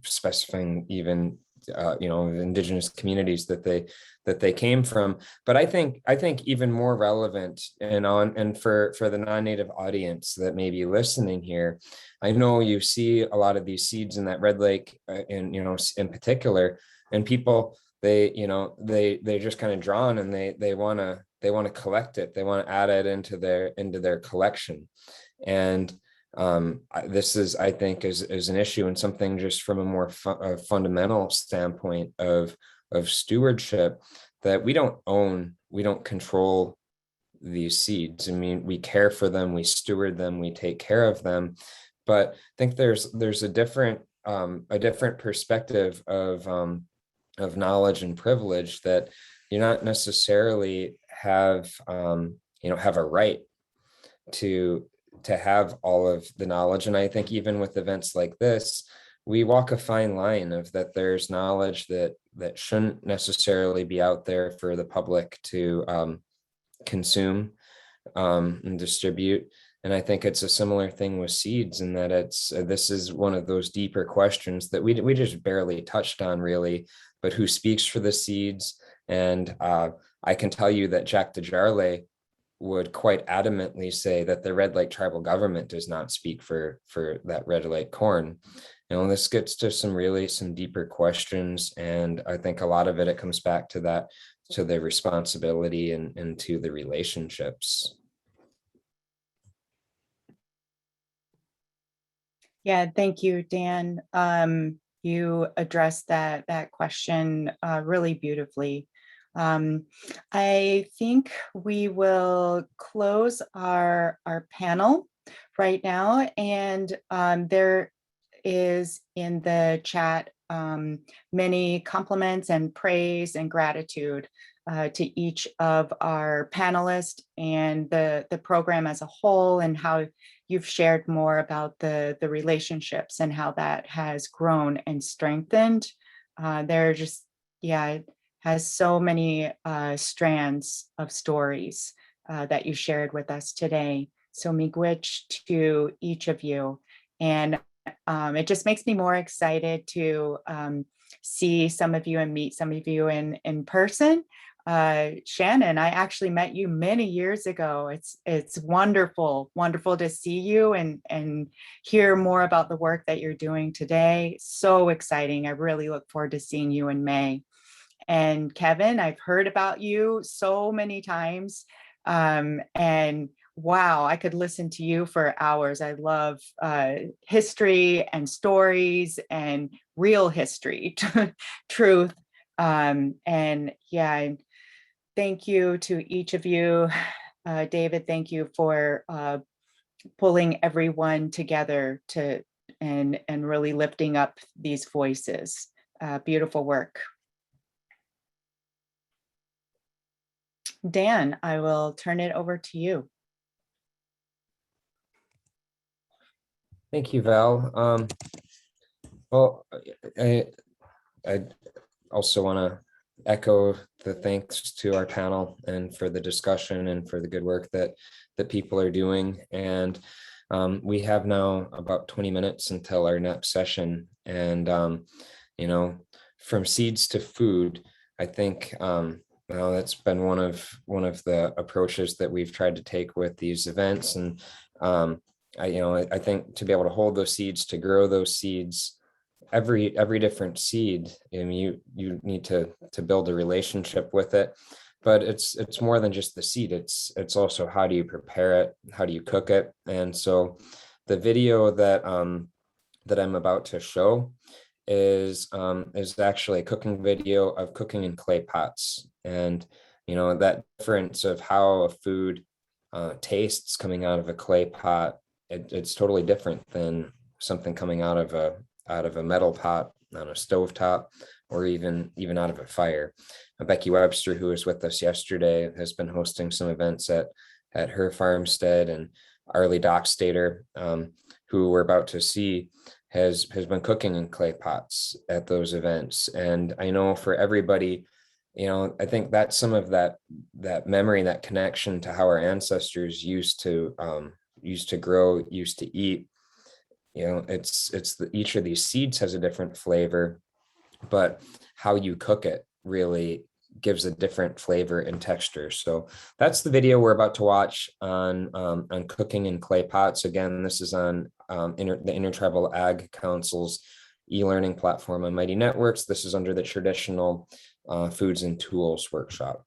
specifying even Indigenous communities that they came from. But I think even more relevant and for the non-native audience that may be listening here, I know you see a lot of these seeds in that Red Lake, in particular, and people, they just kind of drawn, and they want to collect it. They want to add it into their collection. And this is, I think, is an issue, and something just from a more fundamental standpoint of stewardship, that we don't own, we don't control these seeds. I mean, we care for them, we steward them, we take care of them. But I think there's a different perspective of knowledge and privilege, that you not necessarily have a right to have all of the knowledge. And I think even with events like this, we walk a fine line of that there's knowledge that shouldn't necessarily be out there for the public to consume and distribute. And I think it's a similar thing with seeds, in that this is one of those deeper questions that we just barely touched on, really. But who speaks for the seeds? And I can tell you that Jack DeJarle would quite adamantly say that the Red Lake tribal government does not speak for that Red Lake corn. This gets to some deeper questions, and I think a lot of it comes back to that, to the responsibility and to the relationships. Yeah, thank you, Dan. You addressed that question really beautifully. I think we will close our panel right now, and there is in the chat many compliments and praise and gratitude to each of our panelists and the program as a whole, and how you've shared more about the relationships and how that has grown and strengthened. There are just, yeah, it has so many strands of stories that you shared with us today. So miigwech to each of you. And it just makes me more excited to see some of you and meet some of you in person. Shannon, I actually met you many years ago. It's wonderful to see you and hear more about the work that you're doing today. So exciting. I really look forward to seeing you in May. And Kevin, I've heard about you so many times. And wow, I could listen to you for hours. I love history and stories and real history, truth. And yeah, thank you to each of you. David, thank you for pulling everyone together and really lifting up these voices. Beautiful work. Dan, I will turn it over to you. Thank you, Val. Well, I also want to echo the thanks to our panel and for the discussion and for the good work that people are doing. And we have now about 20 minutes until our next session. And from seeds to food, I think that's been one of the approaches that we've tried to take with these events. And I think to be able to hold those seeds, to grow those seeds, every different seed, you need to build a relationship with it. But it's more than just the seed. It's also, how do you prepare it? How do you cook it? And so the video that I'm about to show is actually a cooking video of cooking in clay pots. And that difference of how a food tastes coming out of a clay pot, it's totally different than something coming out of a metal pot on a stove top, or even out of a fire. Becky Webster, who was with us yesterday, has been hosting some events at her farmstead, and Arlie Dockstader, who we're about to see, has been cooking in clay pots at those events. And I know for everybody, I think that's some of that memory, that connection to how our ancestors used to grow, used to eat. Each of these seeds has a different flavor, but how you cook it really gives a different flavor and texture. So that's the video we're about to watch on cooking in clay pots. Again, this is on the Intertribal Ag Council's e-learning platform on Mighty Networks. This is under the traditional foods and tools workshop.